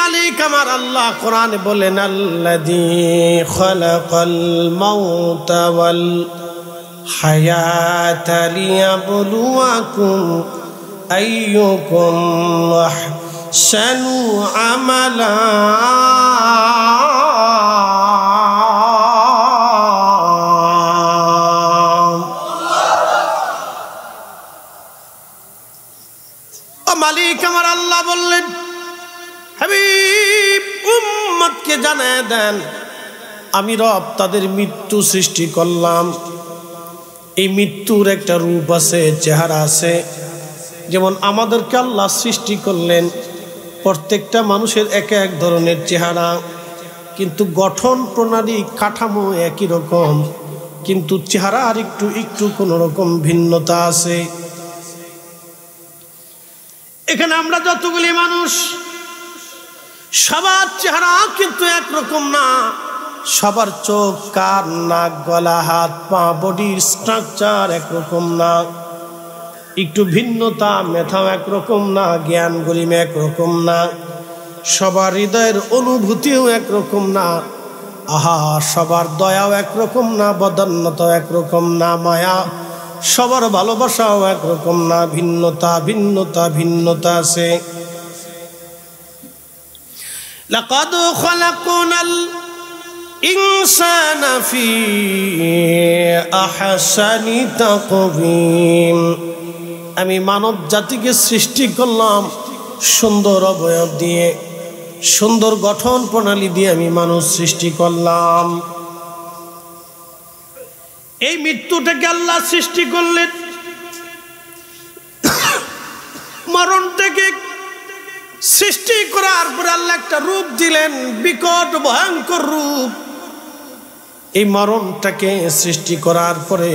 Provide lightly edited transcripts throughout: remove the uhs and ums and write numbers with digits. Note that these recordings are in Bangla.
মালিক আমার আল্লাহ কোরআনে বলেন আল্লাযী খালাকাল মাউতা ওয়াল হায়াতা লিয়াবলুয়াকুম আইয়ুকুম আহসানু আমালা মালিক আমার আল্লাহ বললেন হাবিব উম্মতকে জানায় দেন আমি রব তাদের মৃত্যু সৃষ্টি করলাম। এই মৃত্যুর একটা রূপ আছে, চেহারা আছে। যেমন আমাদেরকে আল্লাহ সৃষ্টি করলেন, প্রত্যেকটা মানুষের এক এক ধরনের চেহারা, কিন্তু গঠন প্রণালী কাঠামো একই রকম, কিন্তু চেহারা আর একটু কোনো রকম ভিন্নতা আছে। এখানে আমরা যতগুলি মানুষ সবার চেহারা কিন্তু একরকম না, সবার চোখ, কান, নাক, গলা, হাত, পা, বডির স্ট্রাকচার একরকম না, একটু ভিন্নতা, মেধাও একরকম না, জ্ঞান গরিমা একরকম না, সবার হৃদয়ের অনুভূতিও একরকম না, সবার দয়াও একরকম না, বদান্যতাও একরকম না, মায়া সবার ভালোবাসাও একরকম না, ভিন্নতা আছে। লাকাদ খালাকনাল ইনসানা ফি আহসানি তাকওয়িম, আমি মানব জাতিকে সৃষ্টি করলাম সুন্দর অবয়ব দিয়ে, সুন্দর গঠন প্রণালী দিয়ে আমি মানুষ সৃষ্টি করলাম। এই মৃত্যুটাকে আল্লাহ সৃষ্টি করলেন, মরণটাকে সৃষ্টি করার পরে আল্লাহ একটা রূপ দিলেন, বিকট ভয়ঙ্কর রূপ। এই মরণটাকে সৃষ্টি করার পরে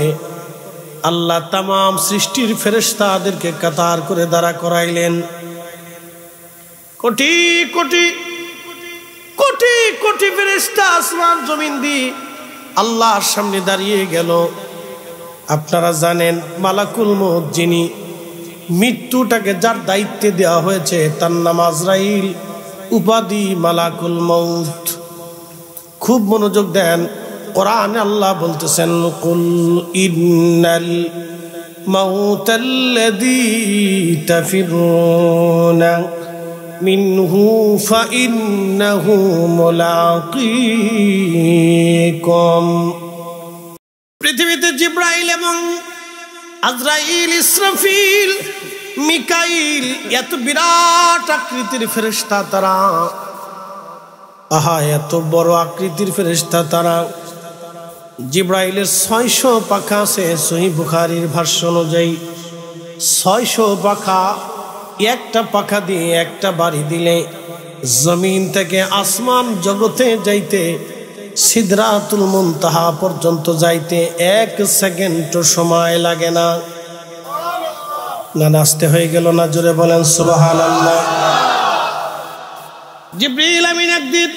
আল্লাহ তামাম সৃষ্টির ফেরেশতাদেরকে কাতার করে দাঁড়া করাইলেন। কোটি কোটি কোটি কোটি ফেরেশতা আসমান জমিন দিয়ে আল্লাহর সামনে দাঁড়িয়ে গেল। আপনারা জানেন মালাকুল মউত, যিনি মৃত্যুটাকে যার দায়িত্বে দেওয়া হয়েছে, তার নাম আজরাইল, উপাধি মালাকুল মউত। খুব মনোযোগ দেন, কোরআনে আল্লাহ বলতেছেন কুল ইন্নাল মাউতাল্লাযী তাফিরুনা মিনহু ফাইন্নাহু মুলাকীকুম। পৃথিবীতে জিবরাইল এবং আজরাইল, ইসরাফিল, মিকাইল, এত বিরাট আকৃতির ফেরেশতা তারা, এত বড় আকৃতির ফেরেশতা তারা। জিবরাইলের 600 পাখা আছে, সহিহ বুখারীর ভাষ্য অনুযায়ী 600 পাখা। একটা পাখা দিয়ে একটা বাড়ি দিলে জমিন থেকে আসমান জগতে যাইতে, সিদরাতুল মুনতাহা পর্যন্ত যাইতে 1 সেকেন্ডও সময় লাগে না। নাচতে হয়ে গেল না? জোরে বলেন সুবহানাল্লাহ। জিবরিল আমিন একদিন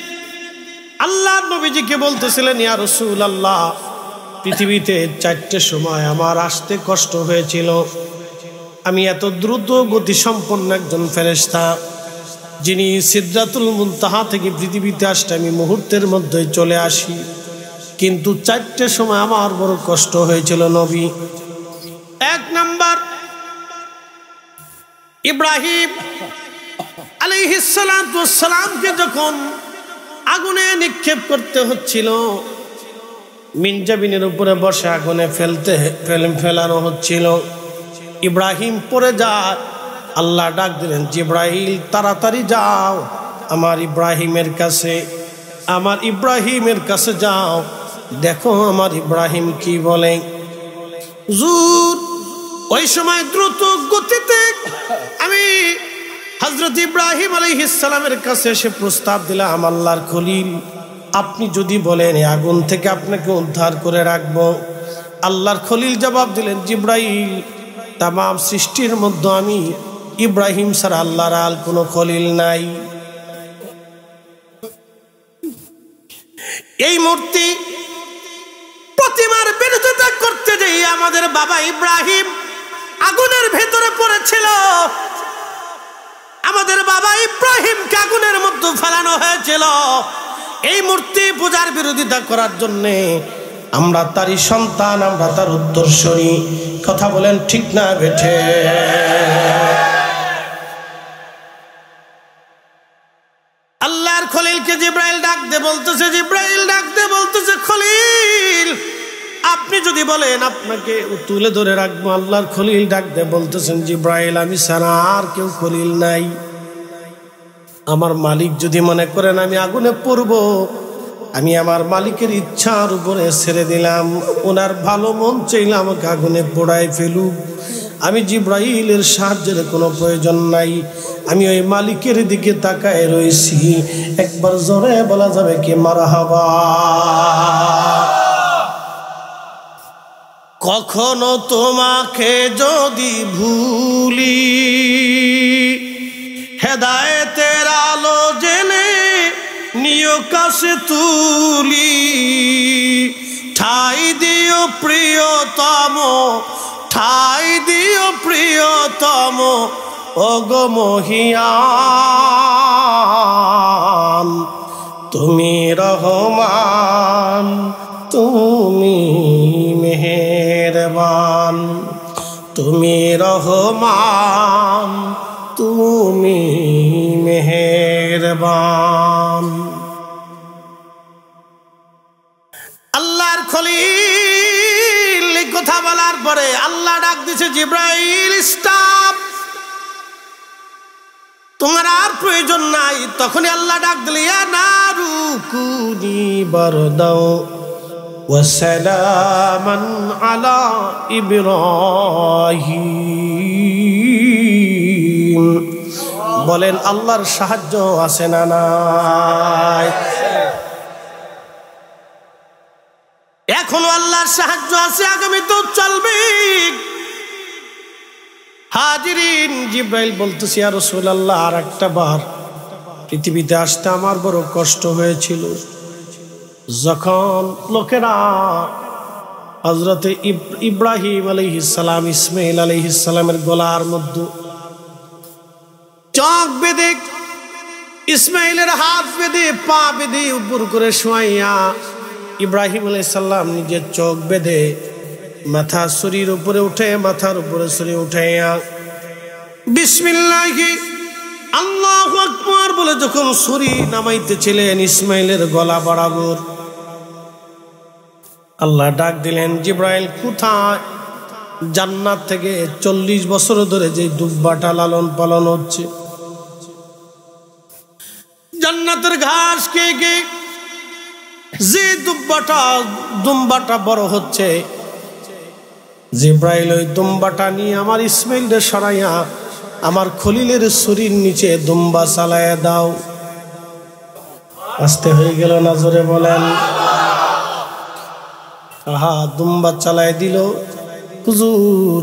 আল্লাহ নবীজিকে বলতেছিলেন, ইয়া রাসূলুল্লাহ, পৃথিবীতে 4টে সময় আমার আসতে কষ্ট হয়েছিল। আমি এত দ্রুত গতি সম্পন্ন একজন ফেরেশতা, যিনি সিদরাতুল মুনতাহা থেকে পৃথিবীতে আসতে আমি মুহূর্তের মধ্যেই চলে আসি, কিন্তু 4টে সময় আমার বড় কষ্ট হয়েছিল নবী। 1 নাম্বার, ইব্রাহিম আলাইহিস সালাতু ওয়াস সালামকে যখন আগুনে নিক্ষেপ করতে হচ্ছিল, মিনজাবিনের উপরে বসে আগুনে ফেলানো হচ্ছিল, ইব্রাহিম পড়ে যায়। আল্লাহ ডাক দিলেন, জিবরাইল তাড়াতাড়ি যাও আমার ইব্রাহিমের কাছে যাও, দেখো আমার ইব্রাহিম কি বলে। হুজুর, ওই সময় দ্রুত গতিতে আমি হযরত ইব্রাহিম আলাইহিস সালামের কাছে এসে প্রস্তাব দিলাম, আল্লাহর খলিল, আপনি যদি বলেন এই আগুন থেকে আপনাকে উদ্ধার করে রাখবো। আল্লাহর খলিল জবাব দিলেন, জিবরাইল, তামাম সৃষ্টির মধ্যে আমি ইব্রাহিম ছাড়া আল্লাহর আর কোনো খলিল নাই। এই মূর্তি প্রতিমার বিরোধিতা করতে যেয়ে আমাদের বাবা ইব্রাহিম আগুনের ভেতরে পড়েছিল। আমাদের আমাদের বাবা ইব্রাহিমকে আগুনের মধ্যে ফেলানো হয়েছিল এই মূর্তি পূজার বিরোধিতা করার জন্যে। আমরা তারই সন্তান, আমরা তার উত্তরসূরি। কথা বলেন ঠিক না বেঠে? আল্লাহর খলিলকে জিব্রাইল ডাক দে বলতেছে, জিব্রাইল ডাক দে বলতেছে, খলিল আপনি যদি বলেন আপনাকে তুলে ধরে রাখবো। আল্লাহর খলিল ডাক দে বলতেছেন, জিব্রাইল আমি ছাড়া আর কেউ খলিল নাই। আমার মালিক যদি মনে করেন আমি আগুনে পড়ব, আমি আমার মালিকের ইচ্ছার উপরে ছেড়ে দিলাম। ওনার ভালো মন চাইলে আমাকে আগুনে পোড়ায় ফেলুক, আমি জিব্রাইলের সাহায্যের কোনো প্রয়োজন নাই। আমি ওই মালিকের দিকে তাকায় রয়েছি। একবার জোরে বলা যাবে কি মারহাবা? কখনো তোমাকে যদি ভুলি, হেদায়েতের আলো জেলে নিয় কাছে তুলি। ঠাই দিও প্রিয়তম, ঠাই দিও প্রিয়তম, ওগো মহিয়ান। তুমি রহমান, তুমি মেহেরবান। তুমি রহমান, তুমি মেহেরবান। আল্লাহর খলিল কথা বলার পরে আল্লাহ ডাক দিছে, জিব্রাইল স্টপ, তোমার আর প্রয়োজন নাই। তখনই আল্লাহ ডাক দিলে, ইয়া নারু কুনি বারদাও ওয়া সালামান আলা ইব্রাহিম। বলেন আল্লাহর সাহায্য আছে না নাই? এখনো আল্লাহর সাহায্য আছে, আগামী তো চলবে। হাজিরিন, জিব্রাইল বলতেছি, ইয়া রাসূলুল্লাহ আর একটা বার পৃথিবীতে আসতে আমার বড় কষ্ট হয়েছিল। যখন লোকেরা হযরতে ইব্রাহিম আলাইহিস সালাম, ইসমাঈল আলাইহিস সালামের গলার মধ্যে চোখ বেঁধে, ইসমাঈলের হাত বেঁধে, পা বেঁধে উপর করে শোয়াইয়া ইব্রাহিম আলাইহিস সালাম নিজের চোখ বেঁধে মাথা শরীর উপরে উঠে, মাথার উপরে শরীর উঠাইয়া বিসমিল্লাহি আল্লাহু আকবার বলে যখন শরীর নামাইতেছিলেন ইসমাঈলের গলা বরাবর, আল্লাহ ডাক দিলেন, জিব্রাইল কোথায়? জান্নাত থেকে 40 বছর ধরে যে দুব্বাটা লালন পালন হচ্ছে, জান্নাতের ঘাস খেয়ে খেয়ে যে দুম্বাটা বড় হচ্ছে, জিব্রাইল ওই দুম্বাটা নিয়ে আমার ইসমাঈলকে সরাইয়া আমার খলিলের শরীর নিচে দুম্বা চালাইয়া দাও। আস্তে হয়ে গেল না? জোরে বলেন। আহা, দুম্বা চালাই দিল। হুজুর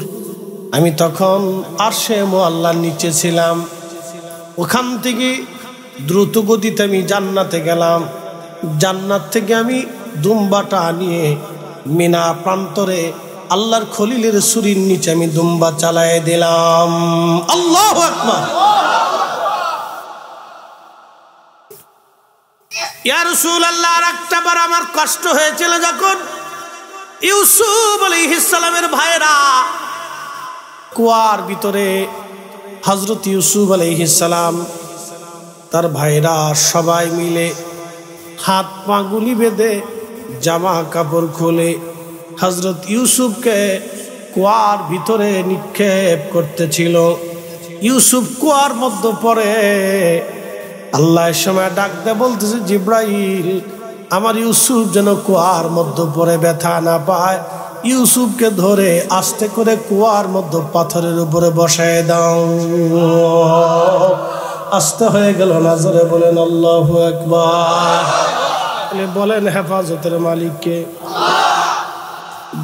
আমি তখন আরশে মুআল্লার নিচে ছিলাম, ওখান থেকে দ্রুত গতিতে আমি জান্নাতে গেলাম। জান্নাত থেকে আমি দুম্বাটা নিয়ে মিনা প্রান্তরে আল্লাহর খলিলের শরীর নিচে আমি দুম্বা চালায় দিলাম। আল্লাহু আকবার। ইয়া রাসূলুল্লাহ আর একটা বার আমার কষ্ট হয়েছিল যখন ইউসুফ আলাইহিস সালামের ভাইরা কুয়ার ভিতরে, হযরত ইউসুফ আলাইহিস সালাম তার ভাইরা সবাই মিলে হাত পা গুলি বেঁধে জামা কাপড় খুলে হযরত ইউসুফকে কুয়ার ভিতরে নিক্ষেপ করতেছিল। ইউসুফ কুয়ার মধ্যে পড়ে। আল্লাহ সময় ডাক দিয়ে বলতেছে, জিব্রাইল আমার ইউসুফ যেন কুয়ার মধ্যে পড়ে ব্যথা না পায়, ইউসুফকে ধরে আস্তে করে কুয়ার মধ্যে পাথরের উপরে বসায় দাও। আস্তে হয়ে গেল না? জোরে বলেন আল্লাহু আকবার। বলেন হেফাজতের মালিককে।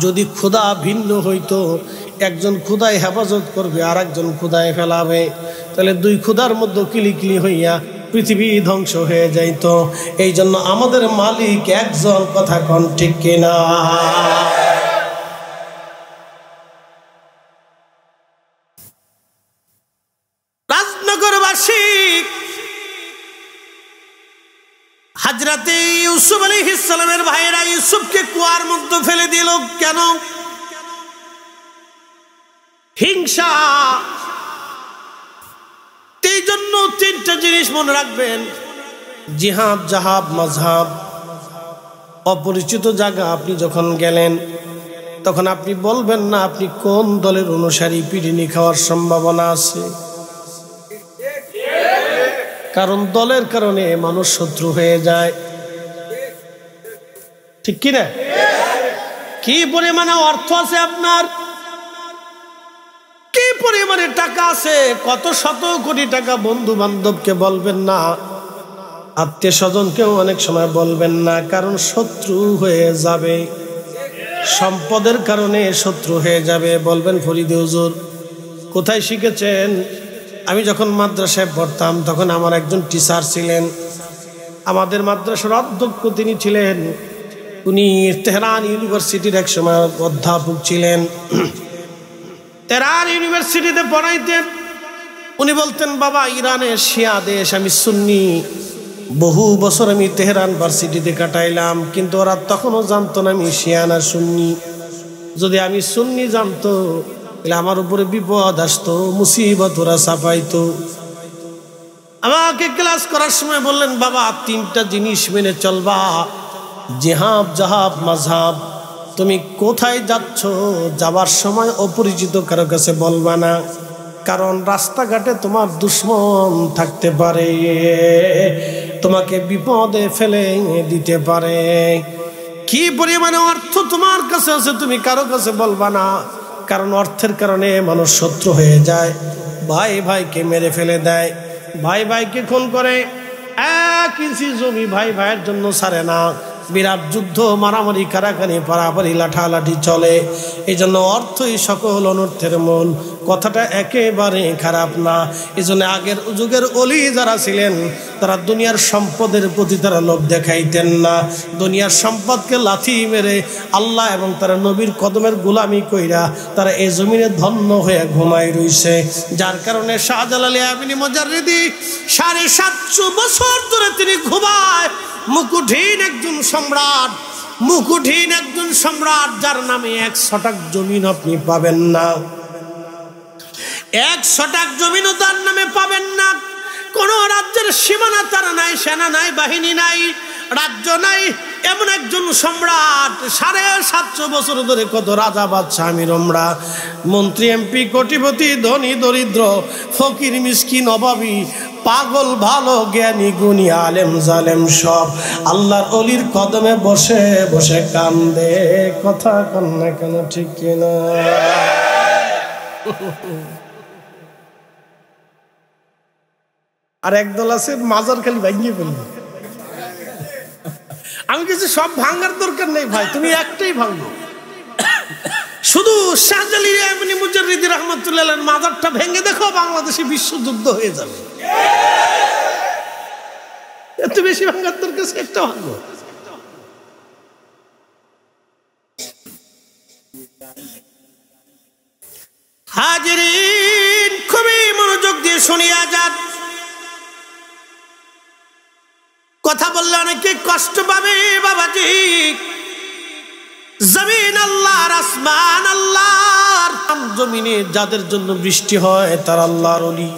যদি খোদা ভিন্ন হইতো, একজন খোদায় হেফাজত করবে আর একজন খোদায় ফেলাবে, তাহলে দুই খোদার মধ্যে কিলিকিলি হইয়া পৃথিবী ধ্বংস হয়ে যাইত। এই জন্য আমাদের মালিক একজন, কথা কোন ঠিক কিনা? রাজনগরবাসী হযরতে ইউসুফ আলাইহিস সালামের ভাইয়েরা ইউসুফকে কুয়ার মধ্যে ফেলে দিল কেন? হিংসা। এই জন্য তিনটা জিনিস মনে রাখবেন, জিহাদ, জাহাব, মাযহাব। অপরিচিত জায়গা আপনি যখন গেলেন তখন আপনি বলবেন না আপনি কোন দলের অনুসারী, পিটুনি খাওয়ার সম্ভাবনা আছে। কারণ দলের কারণে মানুষ শত্রু হয়ে যায়, ঠিক কিনা? কি পরিমাণে অর্থ আছে আপনার, কি পরিমাণে টাকা আছে, কত শত কোটি টাকা, বন্ধু বান্ধবকে বলবেন না, আত্মীয় স্বজনকেও অনেক সময় বলবেন না, কারণ শত্রু হয়ে যাবে। সম্পদের কারণে শত্রু হয়ে যাবে। বলবেন ফরিদ হুজুর কোথায় শিখেছেন? আমি যখন মাদ্রাসায় পড়তাম তখন আমার একজন টিচার ছিলেন, আমাদের মাদ্রাসার অধ্যক্ষ তিনি ছিলেন। উনি তেহরান ইউনিভার্সিটির এক সময় অধ্যাপক ছিলেন, তেহরান ইউনিভার্সিটিতে পড়াইতেন। উনি বলতেন, বাবা ইরানের শিয়া দেশ, আমি সুন্নি, বহু বছর আমি তেহরান ভার্সিটিতে কাটাইলাম, কিন্তু ওরা তখনও জানতো না আমি শিয়া না সুন্নি। যদি আমি সুন্নি জানতো তাহলে আমার উপরে বিপদ আসতো, মুসিবত ওরা চাপাইতো। আমাকে ক্লাস করার সময় বললেন, বাবা তিনটা জিনিস মেনে চলবা, জিহাদ, জাহাব, মাযহাব। তুমি কোথায় যাচ্ছ, যাবার সময় অপরিচিত কারো কাছে বলবা না, কারণ রাস্তাঘাটে তোমার দুশ্মন থাকতে পারে, তোমাকে বিপদে ফেলে দিতে পারে। কি পরিমাণে অর্থ তোমার কাছে আছে তুমি কারো কাছে বলবা না, কারণ অর্থের কারণে মানুষ শত্রু হয়ে যায়, ভাই ভাইকে মেরে ফেলে দেয়, ভাই ভাইকে খুন করে, 1 ইঞ্চি জমি ভাই ভাইয়ের জন্য ছাড়ে না, বিরাট যুদ্ধ, মারামারি, কারাকারি, পারাপারি, লাঠালাঠি চলে। এই জন্য অর্থই সকল অনর্থের মূল। কথাটা একেবারে খারাপ না। এই জন্য আগের যুগের অলি যারা ছিলেন তারা দুনিয়ার সম্পদের প্রতি তারা লোভ দেখাইতেন না। দুনিয়ার সম্পদকে লাথি মেরে আল্লাহ এবং তারা নবীর কদমের গোলামি কইরা তারা এই জমিনে ধন্য হয়ে ঘুমাই রইছে। যার কারণে শাহজালাল আমিনী মুজাররিদি 750 বছর ধরে তিনি ঘুমায়। মুকুটহীন একজন সম্রাট, মুকুটহীন একজন সম্রাট, যার নামে 1 শতক জমিন আপনি পাবেন না, 1 শতক জমিনও তার নামে পাবেন না। কোন রাজ্যের সীমানা তার নাই, সেনা নাই, বাহিনী নাই, রাজ্য নাই, এমন একজন সম্রাট। 750 বছর ধরে কত রাজা বাদশাহ আমিরমরা, মন্ত্রী এমপি, কোটিপতি, ধনী দরিদ্র, ফকির মিসকিন, অভাবী, পাগল ভালো, জ্ঞানী গুণী, আলেম জালেম সব আল্লাহর অলির কদমে বসে বসে কান্দে। কথা কন না কেন, ঠিক কিনা? আর একদল আছে মাজার খালি ভাঙিয়ে ফেলবে। আমি কিছু সব ভাঙার দরকার নেই ভাই, তুমি একটাই ভাঙো। শুধু শাহজালাল আমিনী মুজাররিদি রাহমাতুল্লাহ আলাইহির মাজারটা ভেঙে দেখো, বাংলাদেশে বিশ্বযুদ্ধ হয়ে যাবে। এত বেশি ভাঙার দরকার, একটা ভাঙো। হাজিরিন, খুবই মনোযোগ দিয়ে শুনিয়া যান। কথা বললে অনেকে কষ্ট পাবে বাবাজি। জমিন আল্লাহর, আসমান আল্লাহর। জমিনে যাদের জন্য বৃষ্টি হয় তারা আল্লাহর ওলি।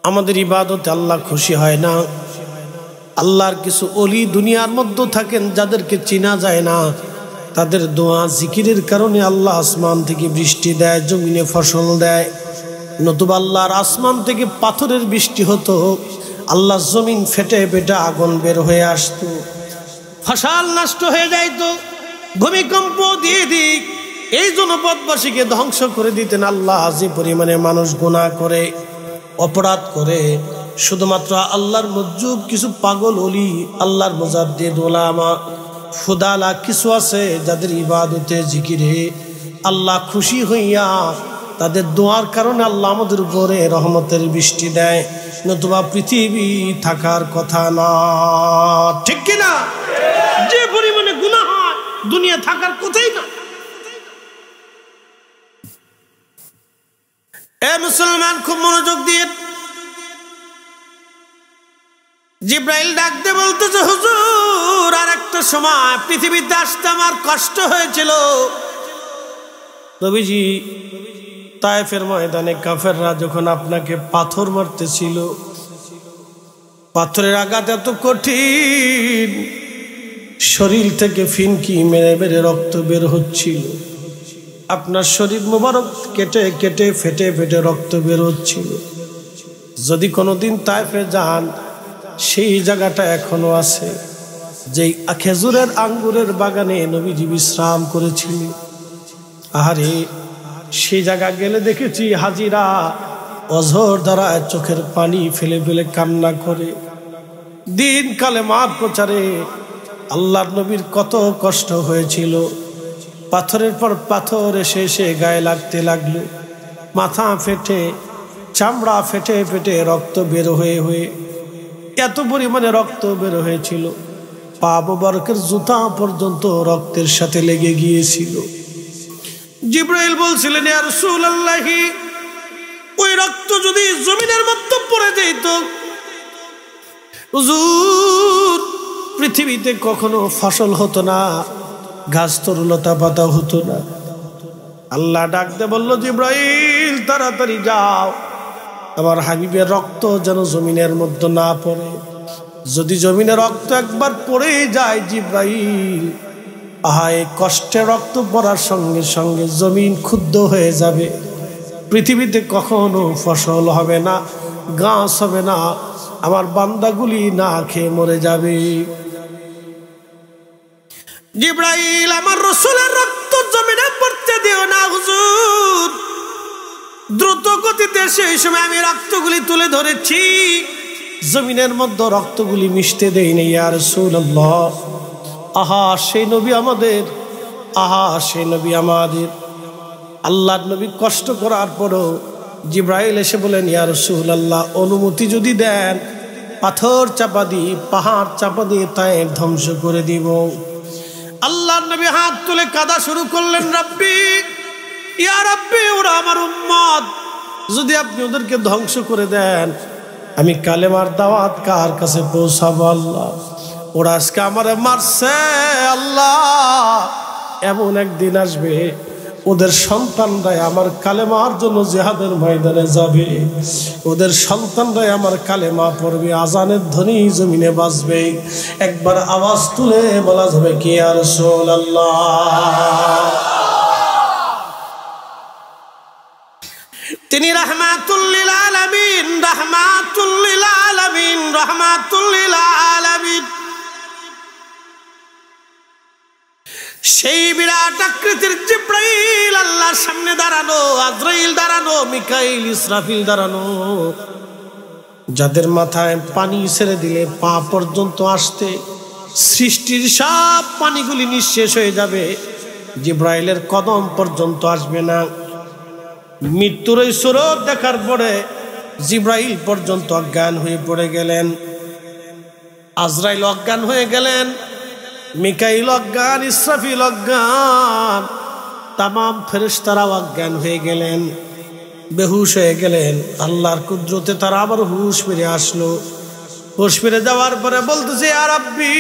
আমাদের ইবাদতে আল্লাহ খুশি হয় না। আল্লাহর কিছু ওলি দুনিয়ার মধ্যে থাকেন যাদেরকে চেনা যায় না, তাদের দোয়া জিকিরের কারণে আল্লাহ আসমান থেকে বৃষ্টি দেয়, জমিনে ফসল দেয়। নতুবা আল্লাহর আসমান থেকে পাথরের বৃষ্টি হতো, আল্লাহ জমিন ফেটে ফেটে আগুন বের হয়ে আসতো, ফসল নষ্ট হয়ে যাইতো, ভূমিকম্প দিয়ে দিক এই জনপদবাসীকে ধ্বংস করে দিতেন আল্লাহ। যে পরিমাণে মানুষ গুনাহ করে, অপরাধ করে, শুধুমাত্র আল্লাহর মজুব কিছু পাগল ওলি, আল্লাহর মুজাদ্দিদ উলামা, ফুদালা কিছু আছে যাদের ইবাদতে জিকিরে আল্লাহ খুশি হইয়া তাদের দোয়ার কারণে আল্লাহ আমাদের উপরে রহমতের বৃষ্টি দেয়, নতুবা পৃথিবী থাকার কথা না, ঠিক কিনা? যে পরিমাণে গুনাহ হয় দুনিয়া থাকার কথাই না। এ মুসলমান, খুব মনোযোগ দিয়ে জিব্রাইল ডাক দিয়ে বলতেছে, হুজুর আর একটা সময় পৃথিবীতে আসতে আমার কষ্ট হয়েছিল। নবীজি, তায়েফের ময়দানে কাফেররা যখন আপনাকে পাথর মারতেছিল, পাথরের আঘাত এত কঠিন, শরীর থেকে ফিনকি মেরে মেরে রক্ত বের হচ্ছিল। আপনার শরীর মোবারক কেটে কেটে ফেটে ফেটে রক্ত বের হচ্ছিল। যদি কোনোদিন তায়েফে যান, সেই জায়গাটা এখনো আছে, যেই খেজুরের আঙ্গুরের বাগানে নবীজি বিশ্রাম করেছিলেন। আহারে, সেই জায়গা গেলে দেখেছি হাজিরা অঝর দ্বারা চোখের পানি ফেলে ফেলে কান্না করে। দিন কালেমার প্রচারে আল্লাহর নবীর কত কষ্ট হয়েছিল। পাথরের পর পাথর এসে এসে গায়ে লাগতে লাগলো, মাথা ফেটে চামড়া ফেটে ফেটে রক্ত বের হয়ে হয়ে এত পরিমাণে রক্ত বের হয়েছিল, পা মোবারকের জুতা পর্যন্ত রক্তের সাথে লেগে গিয়েছিল। জিব্রাইল বলছিলেন, ইয়া রাসূলুল্লাহ, ওই রক্ত যদি জমিনের মধ্যে পড়ে যেত, হুজুর পৃথিবীতে কখনো ফসল হতো না, গাছ তরুলতা পাতা হতো না। আল্লাহ ডাকতে বলল, জিব্রাইল তাড়াতাড়ি যাও, আমার হাবিবের রক্ত যেন জমিনের মধ্যে না পড়ে। যদি জমিনে রক্ত একবার পড়ে যায় জিব্রাইল, আহায় কষ্টে রক্ত পড়ার সঙ্গে সঙ্গে জমিন ক্ষুব্ধ হয়ে যাবে, পৃথিবীতে কখনো ফসল হবে না, গাছ হবে না, আমার বান্দাগুলি না খেয়ে মরে যাবে। জিব্রাইল, আমার রাসূলের রক্ত জমিনে পড়তে দিও না হুজুর। দ্রুত গতিতে সেই সময় আমি রক্তগুলি তুলে ধরেছি, জমিনের মধ্যে রক্তগুলি মিশতে দেই না ইয়া রাসূলুল্লাহ। আহা সেই নবী আমাদের, আহা সেই নবী আমাদের। আল্লাহর নবী কষ্ট করার পরও জিব্রাইল এসে বলেন, ইয়া রাসূলুল্লাহ, অনুমতি যদি দেন পাথর চাপা দিয়ে পাহাড় চাপা দিয়ে তায়েফ ধ্বংস করে দিব। আল্লাহর নবী হাত তুলে কাঁদা শুরু করলেন, রাব্বি, ইয়া রাব্বি, ওরা আমার উম্মত, যদি আপনি ওদেরকে ধ্বংস করে দেন, আমি কালেমার দাওয়াত কার কাছে পৌঁছাবো আল্লাহ? ওরা আজকে আমারে মারছে আল্লাহ, এমন একদিন আসবে ওদের সন্তানরাই আমার কালেমার জন্য জিহাদের ময়দানে যাবে, ওদের সন্তানরাই আমার কালেমা পড়বে, আজানের ধ্বনি জমিনে বাজবে, একবার আওয়াজ তুলে বলা যাবে কি ইয়া রাসূলুল্লাহ। তিনি রাহমাতুল লিল আলামিন, রাহমাতুল লিল আলামিন, রাহমাতুল লিল আলামিন। সেই বিরাট আকৃতির জিব্রাইল আল্লাহর সামনে দাঁড়ানো, আজরাইল দাঁড়ানো, মিকাইল ইসরাফিল দাঁড়ানো, যাদের মাথায় পানি ছেড়ে দিলে পা পর্যন্ত আসতে সৃষ্টির সব পানিগুলি নিঃশেষ হয়ে যাবে, জিব্রাইলের কদম পর্যন্ত আসবে না। মৃত্যুর এই সুরত দেখার পরে জিব্রাইল পর্যন্ত অজ্ঞান হয়ে পড়ে গেলেন, আজরাইল অজ্ঞান হয়ে গেলেন, মিকাইল অজ্ঞান, ইসরাফিল অজ্ঞান, তামাম ফেরেশতারা অজ্ঞান হয়ে গেলেন, বেহুশ হয়ে গেলেন। আল্লাহর কুদরতে তারা আবার হুশ ফিরে আসলো। হুশ ফিরে যাওয়ার পরে বলতেছে, ইয়া রাব্বি,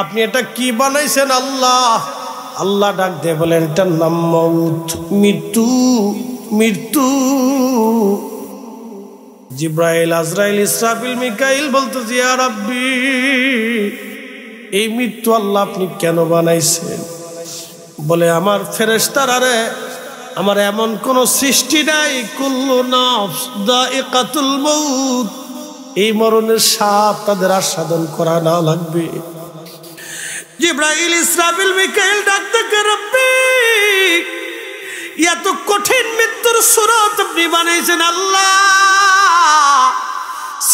আপনি এটা কি বানাইছেন আল্লাহ? আল্লাহ ডাক দিয়ে বলেন, এটার নাম মউত, মৃত্যু, মৃত্যু। জিব্রাইল, আজরাইল, ইসরাফিল, মিকাইল বলতেছে, ইয়া রাব্বি, এই মৃত্যু আল্লাহ আপনি কেন বানাইছেন? বলে, আমার ফেরেশতারা রে, আমার এমন কোন সৃষ্টি নাই, কুল্লু নাফস যায়িকাতুল মউত, এই মরণের স্বাদ তাদের আস্বাদন করা না লাগবে। জিব্রাইল, ইসরাফিল, মিকাইল ডাকতে, রাব্বি, এত কঠিন মৃত্যুর সুরত আপনি বানাইছেন আল্লাহ।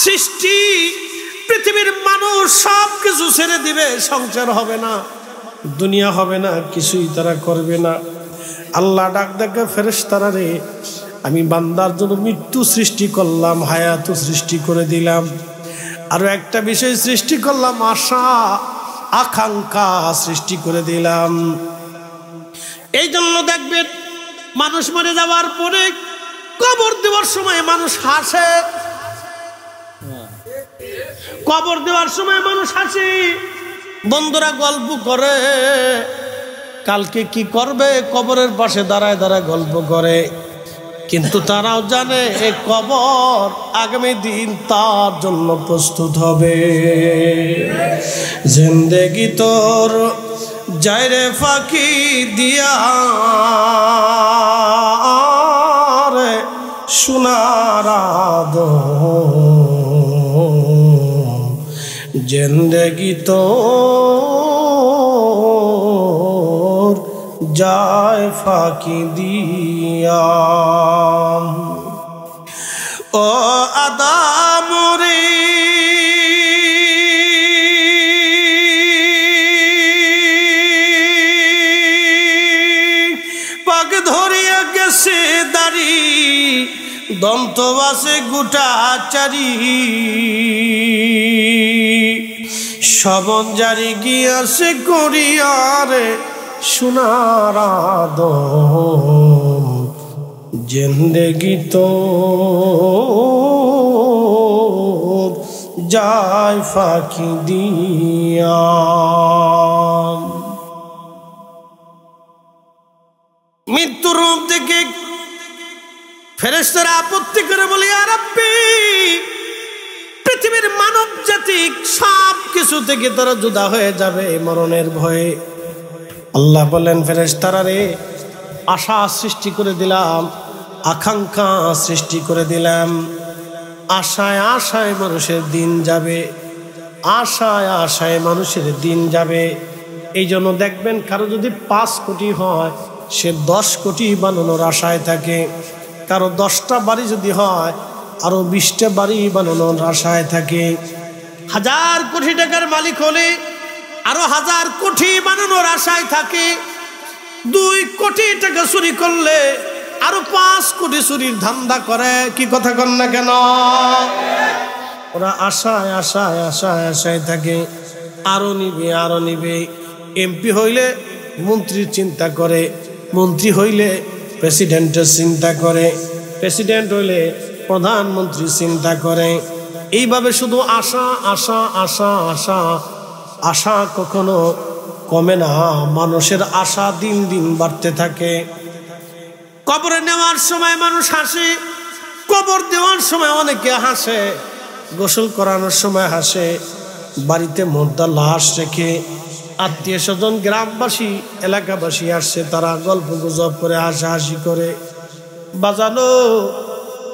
সৃষ্টি পৃথিবীর মানুষ সব কিছু ছেড়ে দিবে, সংসার হবে না, দুনিয়া হবে না, কিছুই তারা করবে না। আল্লাহ ডাক দেখে, ফেরেশতারা রে, আমি বান্দার জন্য মৃত্যু সৃষ্টি করলাম, হায়াত সৃষ্টি করে দিলাম, আরো একটা বিষয় সৃষ্টি করলাম, আশা আকাঙ্ক্ষা সৃষ্টি করে দিলাম। এই জন্য দেখবেন মানুষ মরে যাওয়ার পরে কবর দেওয়ার সময় মানুষ হাসে, কবর দেওয়ার সময় মানুষ হাসে, বন্ধুরা গল্প করে কালকে কি করবে, কবরের পাশে দাঁড়ায় দাঁড়ায় গল্প করে। কিন্তু তারাও জানে এই কবর আগামী দিন তার জন্য প্রস্তুত হবে। জিন্দেগি তোর যাইরে ফাঁকি দিয়া রে সোনার জিন্দেগি তোর যায় ফাঁকি দিয়া। ও আদম রে পাক ধরিয়া গেছে দাড়ি, দন্ত বাসে গোটা চারি, শবন জারি গিয়াছে করিয়ারে সোনার আদম জিন্দেগি তোর যায় ফাঁকি দিয়া। মৃত্যুর রূপ দেখে ফেরেশতারা আপত্তি করে বলে, ইয়া রাব্বি, পৃথিবীর মানব জাতি সব কিছু থেকে তারা জুদা হয়ে যাবে মরণের ভয়ে। আল্লাহ বলেন, ফেরেশতারা রে, আশা সৃষ্টি করে দিলাম, আকাঙ্ক্ষা সৃষ্টি করে দিলাম। আশায় আশায় মানুষের দিন যাবে, আশায় আশায় মানুষের দিন যাবে। এই জন্য দেখবেন কারো যদি 5 কোটি হয় সে 10 কোটি বানানোর আশায় থাকে, কারো 10টা বাড়ি যদি হয় আরো 20টা বাড়ি বানানোর আশায় থাকে। 1000 কোটি টাকার মালিক হলে আরো 1000 কোটি বানানোর আশায় থাকে। 2 কোটি টাকা চুরি করলে আরো 5 কোটি চুরির ধান্দা করে। কি কথা কন না কেন? ওরা আশায় আশায় আশায় আশায় থাকে, আরো নিবে আরো নিবে। এমপি হইলে মন্ত্রীর চিন্তা করে, মন্ত্রী হইলে প্রেসিডেন্টের চিন্তা করে, প্রেসিডেন্ট হইলে প্রধানমন্ত্রী চিন্তা করে। এইভাবে শুধু আশা আশা আশা আশা আশা কখনো কমে না, মানুষের আশা দিন দিন বাড়তে থাকে। কবরে নেওয়ার সময় মানুষ হাসে, কবর দেওয়ার সময় অনেকে হাসে, গোসল করানোর সময় হাসে। বাড়িতে মুর্দা লাশ রেখে আত্মীয় স্বজন, গ্রামবাসী, এলাকাবাসী আসছে, তারা গল্প গুজব করে হাসাহাসি করে। বাজানো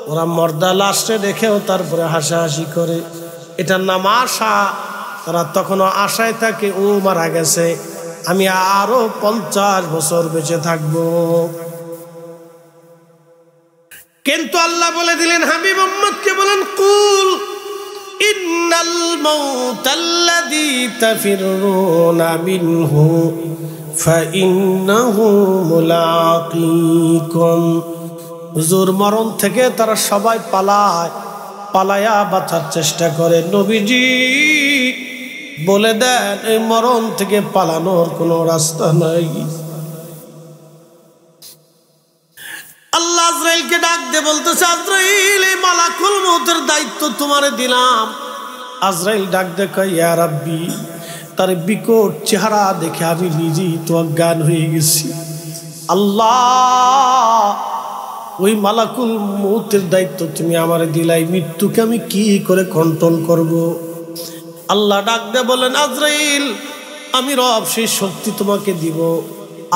ওরা মর্দা লাশে রেখেও তারপরে হাসাহাসি করে। এটার নাম আশা। তারা তখনও আশায় থাকে, ও মারা গেছে, আমি আরো 50 বছর বেঁচে থাকবো। কিন্তু আল্লাহ বলে দিলেন, হাবিব উম্মতকে বলেন, কুল ইন্নাল মাউতাল্লাযী তাফিরুনা মিনহু ফাইন্নাহু মুলাকীকুম। হুজুর, মরণ থেকে তারা সবাই পালায়, পালায়া বাঁচার চেষ্টা করে। নবীজি বলে দেন, এই মরণ থেকে পালানোর কোনো রাস্তা নাই। আল্লাহ আজরাইলকে ডাক দিয়ে বলতেছে, আজরাইল, এই মালাকুল মউতের দায়িত্ব তোমারে দিলাম। আজরাইল ডাক দিয়ে কয়, ইয়া রাব্বি, তার বিকট চেহারা দেখে আমি নিজেই তো অজ্ঞান হয়ে গেছি। আল্লাহ, ওই মালাকুল মউতের দায়িত্ব তুমি আমারে দিলাই, মৃত্যুকে আমি কি করে কন্ট্রোল করব? আল্লাহ ডাক দিয়ে বলেন, আজরাইল, আমি রব সেই শক্তি তোমাকে দিব।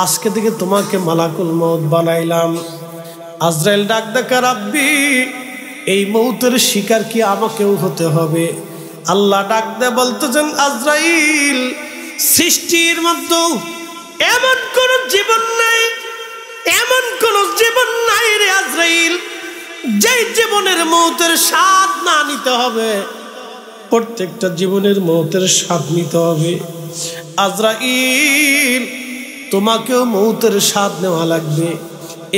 আজকে থেকে তোমাকে মালাকুল মউত বানাইলাম। আজরাইল ডাক দেখা, রাব্বি, এই মউতের শিকার কি আমাকেও হতে হবে? আল্লাহ ডাক দে বলতেছেন, আজরাইল, সৃষ্টির মধ্যে এমন কোন জীবন নাই, এমন কোন জীবন নাই রে আজরাইল, যে জীবনের মউতের স্বাদ না নিতে হবে। প্রত্যেকটা জীবনের মউতের স্বাদ নিতে হবে। আজরাইল, তোমাকেও মউতের স্বাদ নেওয়া লাগবে।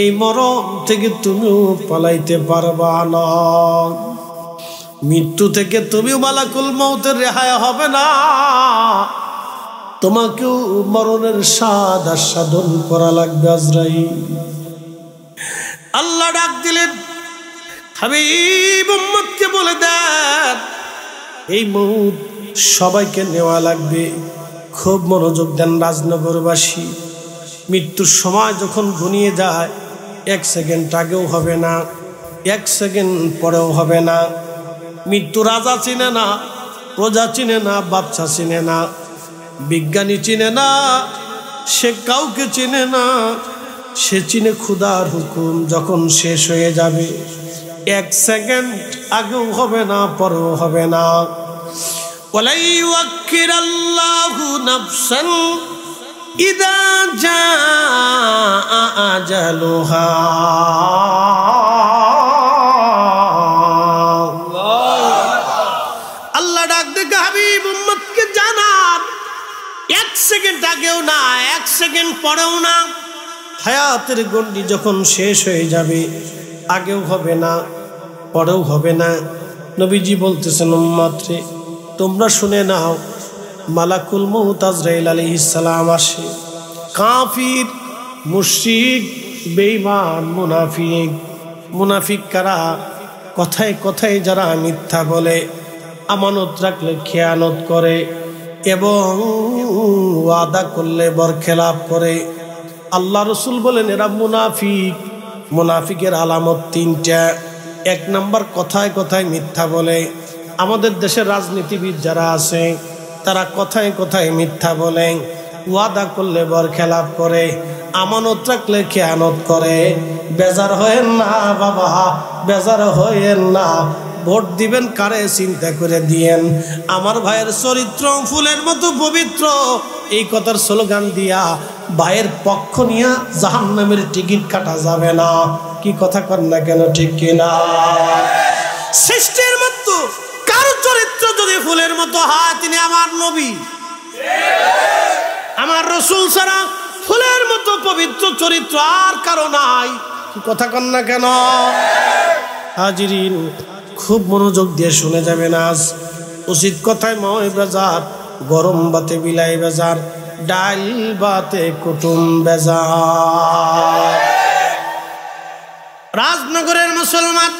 এই মরণ থেকে তুমিও পালাইতে পারবা না, মৃত্যু থেকে তুমিও মালাকুল মউতের রেহাই হবে না। তোমাকেও মরণের স্বাদ আস্বাদন করা লাগবে আজরাইল। আল্লাহ ডাক দিলেন, হাবিব উম্মতকে বলে দেন, এই মউত সবাইকে নেওয়া লাগবে। খুব মনোযোগ দেন রাজনগরবাসী। মৃত্যুর সময় যখন ঘনিয়ে যায় 1 সেকেন্ড আগেও হবে না, 1 সেকেন্ড পরেও হবে না। মৃত্যু রাজা চিনে না, প্রজা চিনে না, বাচ্চা চিনে না, বিজ্ঞানী চিনে না, সে কাউকে চিনে না। সে চিনে খুদার হুকুম যখন শেষ হয়ে যাবে 1 সেকেন্ড আগেও হবে না, পরেও হবে না। ওয়ালা ইউআক্কিরাল্লাহু নাফসান ইযা জাআ আজালুহা। আল্লাহ ডাক দেখে হাবিব উম্মতকে জানান 1 সেকেন্ড আগেও না, 1 সেকেন্ড পরেও না। হায়াতের গন্ডি যখন শেষ হয়ে যাবে আগেও হবে না, পরেও হবে না। নবীজি বলতেছেন উম্মত রে তোমরা শুনে নাও, মালাকুল মউত আজরাইল আলাইহিস সালাম আসে। কাফির, মুশরিক, বেঈমান, মুনাফিক। মুনাফিক কারা? কথায় কথায় যারা মিথ্যা বলে, আমানত রাখলে খেয়ানত করে এবং ওয়াদা করলে বরখেলাপ করে। আল্লাহ রসুল বলেন এরা মুনাফিক। মুনাফিকের আলামত 3টা। 1 নাম্বার কথায় কথায় মিথ্যা বলে। আমাদের দেশের রাজনীতিবিদ যারা আছে তারা কথায় কথায় মিথ্যা বলে, ওয়াদা করলে বরখেলাপ করে, আমানত রাখলে খেয়ানত করে। বেজার হয়েন না বাবা, বেজার হয়েন না। ভোট দিবেন কারে চিন্তা করে দিয়েন। আমার ভাইয়ের চরিত্র ফুলের মতো পবিত্র, এই কথার স্লোগান দিয়া ভাইয়ের পক্ষ নিয়ে জাহান্নামের টিকিট কাটা যাবে না। কি কথা কর না কেন, ঠিক কিনা? সৃষ্টির মতো কারো চরিত্র যদি ফুলের মতো হয় তিনি আমার নবী, আমার রসুল ছাড়া ফুলের মতো পবিত্র চরিত্র আর কারো নাই। কি কথা কর না কেন? হাজিরিন খুব মনোযোগ দিয়ে শুনে যাবেন। আজ উচিত কথায় ময় বেজার, গরম বাতে বিলাই বেজার, ডাল বাতে কুটুম বেজার। রাজনগরের মুসলমান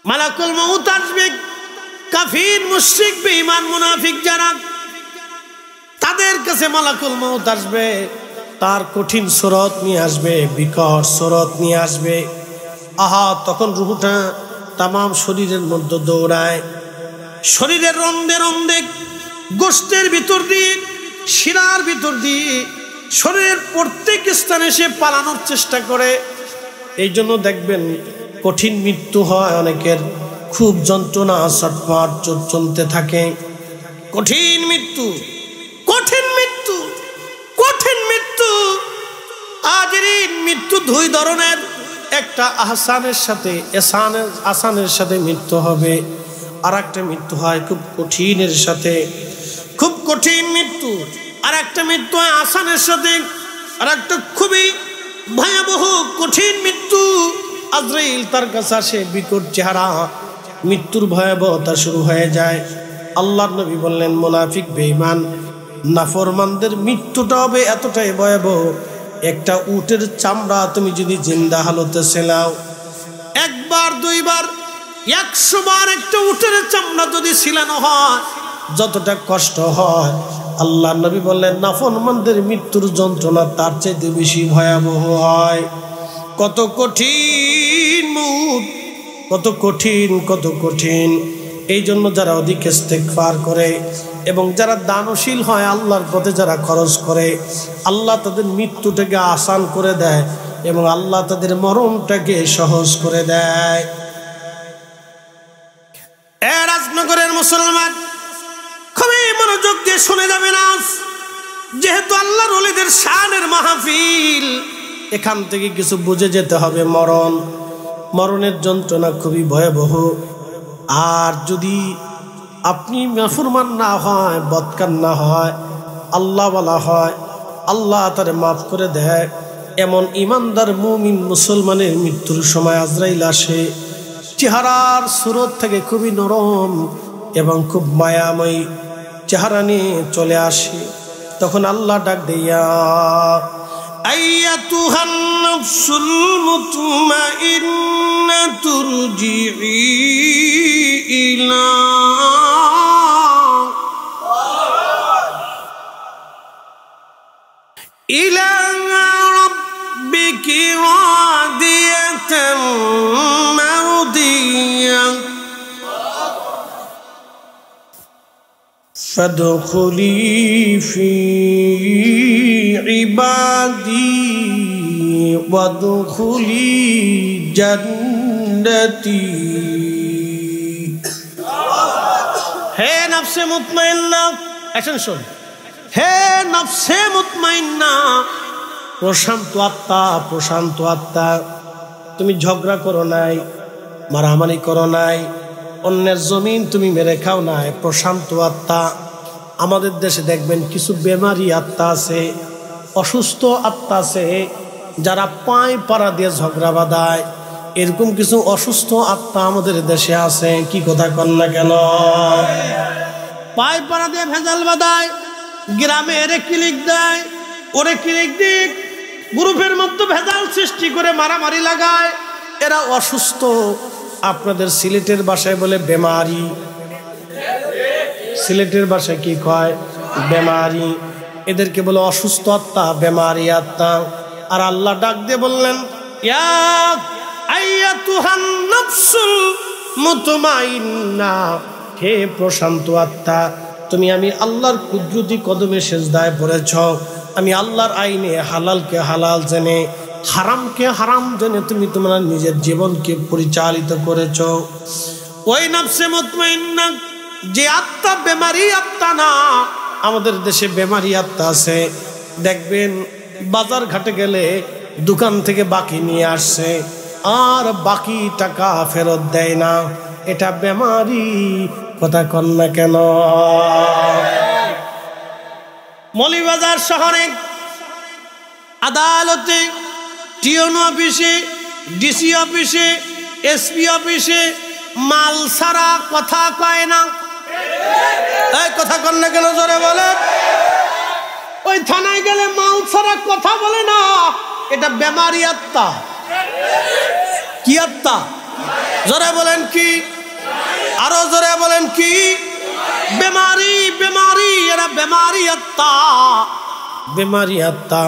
মালাকুল মউত আসবে। কাফির, মুশরিক, বেঈমান, মুনাফিক যারা, তাদের কাছে মালাকুল মউত আসবে। তার কঠিন সুরত নিয়ে আসবে, বিকট সুরত নিয়ে আসবে। আহা, তখন রূহটা তামাম শরীরের মধ্যে দৌড়ায়। শরীরের রন্ধে রন্ধে, গোশতের ভিতর দিয়ে, শিরার ভিতর দিয়ে, শরীরের প্রত্যেক স্থানে সে পালানোর চেষ্টা করে। এই জন্য দেখবেন কঠিন মৃত্যু হয় অনেকের, খুব যন্ত্রণা, ছটফট চলতে থাকে। কঠিন মৃত্যু, কঠিন মৃত্যু, কঠিন মৃত্যু। আজের মৃত্যু 2 ধরনের। একটা আহসানের সাথে, আসানের সাথে মৃত্যু হবে, আর একটা মৃত্যু হয় খুব কঠিনের সাথে, খুব কঠিন মৃত্যু। আর একটা মৃত্যু হয় আসানের সাথে, আর একটা খুবই ভয়াবহ কঠিন মৃত্যু। আজরাইল তার কাছে আসে, বিকট চেহারা, মৃত্যুর ভয়াবহতা শুরু হয়ে যায়। আল্লাহর নবী বললেন মুনাফিক, বেঈমান, নাফরমানদের মৃত্যুটা হবে এতটাই ভয়াবহ, একটা উটের চামড়া তুমি যদি জিন্দা হালতে ছেলাও, 1 বার 2 বার 100 বার একটা উটের চামড়া যদি ছিলানো হয় যতটা কষ্ট হয়, আল্লাহর নবী বললেন নাফরমানদের মৃত্যুর যন্ত্রণা তার চাইতে বেশি ভয়াবহ হয়। কত কঠিন মউত, কত কঠিন, কত কঠিন। এই জন্য যারা অধিক ইস্তেগফার করে এবং যারা দানশীল হয়, আল্লাহর পথে যারা খরচ করে, আল্লাহ তাদের মৃত্যুটাকে আসান করে দেয় এবং আল্লাহ তাদের মরণটাকে সহজ করে দেয়। রাজনগরের মুসলমান খুবই মনোযোগ দিয়ে শুনে যাবেন। আজ যেহেতু আল্লাহর ওলিদের শানের মাহফিল, এখান থেকে কিছু বুঝে যেতে হবে। মরণের যন্ত্রণা খুবই ভয়াবহ। আর যদি আপনি নাফরমান না হয়, বদকার না হয়, আল্লাহ ওয়ালা হয়, আল্লাহ তারে মাফ করে দেয়। এমন ইমানদার মুমিন মুসলমানের মৃত্যুর সময় আজরাইল আসে, চেহারার সুরত থেকে খুবই নরম এবং খুব মায়াময়ী চেহারা নিয়ে চলে আসে। তখন আল্লাহ ডাক দিয়া, আইয়াতুহান নাফসুল মুতমাইন্নাতুর জিই ইলা ফাদখুলি ফি ইবাদি ওয়াদখুলি জান্নাতি। হে নফসে মুতমাইন্না, এখন শোন, হে নফসে মুতমাইন্না, প্রশান্ত আত্মা, প্রশান্ত আত্মা, তুমি ঝগড়া করো নাই, মারামারি করো নাই, অন্যের জমিন তুমি মেরে খাও নাই, প্রশান্ত আত্মা। আমাদের দেশে দেখবেন কিছু বেমারি আত্মা আছে, অসুস্থ আত্মা আছে, যারা পায় পাড়া দিয়ে ঝগড়া বাঁধায়। এরকম কিছু অসুস্থ আত্মা আমাদের দেশে আছে। কি কথা কন না কেন? পায় পাড়া দিয়ে ভেজাল বাঁধায়, গ্রামে এরে ক্লিক দেয়, ওরে ক্লিক দিক, গ্রুপের মধ্যে ভেজাল সৃষ্টি করে মারামারি লাগায়। এরা অসুস্থ। আপনাদের সিলেটের ভাষায় বলে বেমারি, সিলেটের ভাষায় কি কয়? বেমারি। এদেরকে বলে অসুস্থ আত্মা, বেমারি আত্মা। আর আল্লাহ ডাক দিয়ে বললেন, ইয়া আইয়াতুহান নাফসুল মুতমাইন্না, হে প্রশান্ত আত্মা, তুমি আমি আল্লাহর কুদরতি কদমে সেজদায় পড়েছ। আমি আল্লাহর আইনে হালালকে হালাল জেনে, হারামকে হারাম জেনে তুমি তোমার নিজের জীবনকে পরিচালিত করেছ। ওই নফসে মুতমাইন্না যে আত্মা বেমারি আত্মা না। আমাদের দেশে বেমারি আত্মা আছে, দেখবেন বাজার ঘাটে গেলে দোকান থেকে বাকি নিয়ে আসছে আর বাকি টাকা ফেরত দেয় না। এটা বেমারি। কথা কন না কেন? মৌলভীবাজার শহরে আদালতে, টিওন অফিসে, ডিসি অফিসে, এসপি অফিসে মাল ছাড়া কথা কয় না। এই কথা কন না কেন? জোরে বলে। ওই থানায় গেলে মাল ছাড়া কথা বলে না। এটা বেমারি আত্মা। কি আত্মা? জোরে বলেন কি? আরো জোরে বলেন কি? বেমারি, বেমারি। এরা বেমারি আত্মা, বেমারি আত্মা।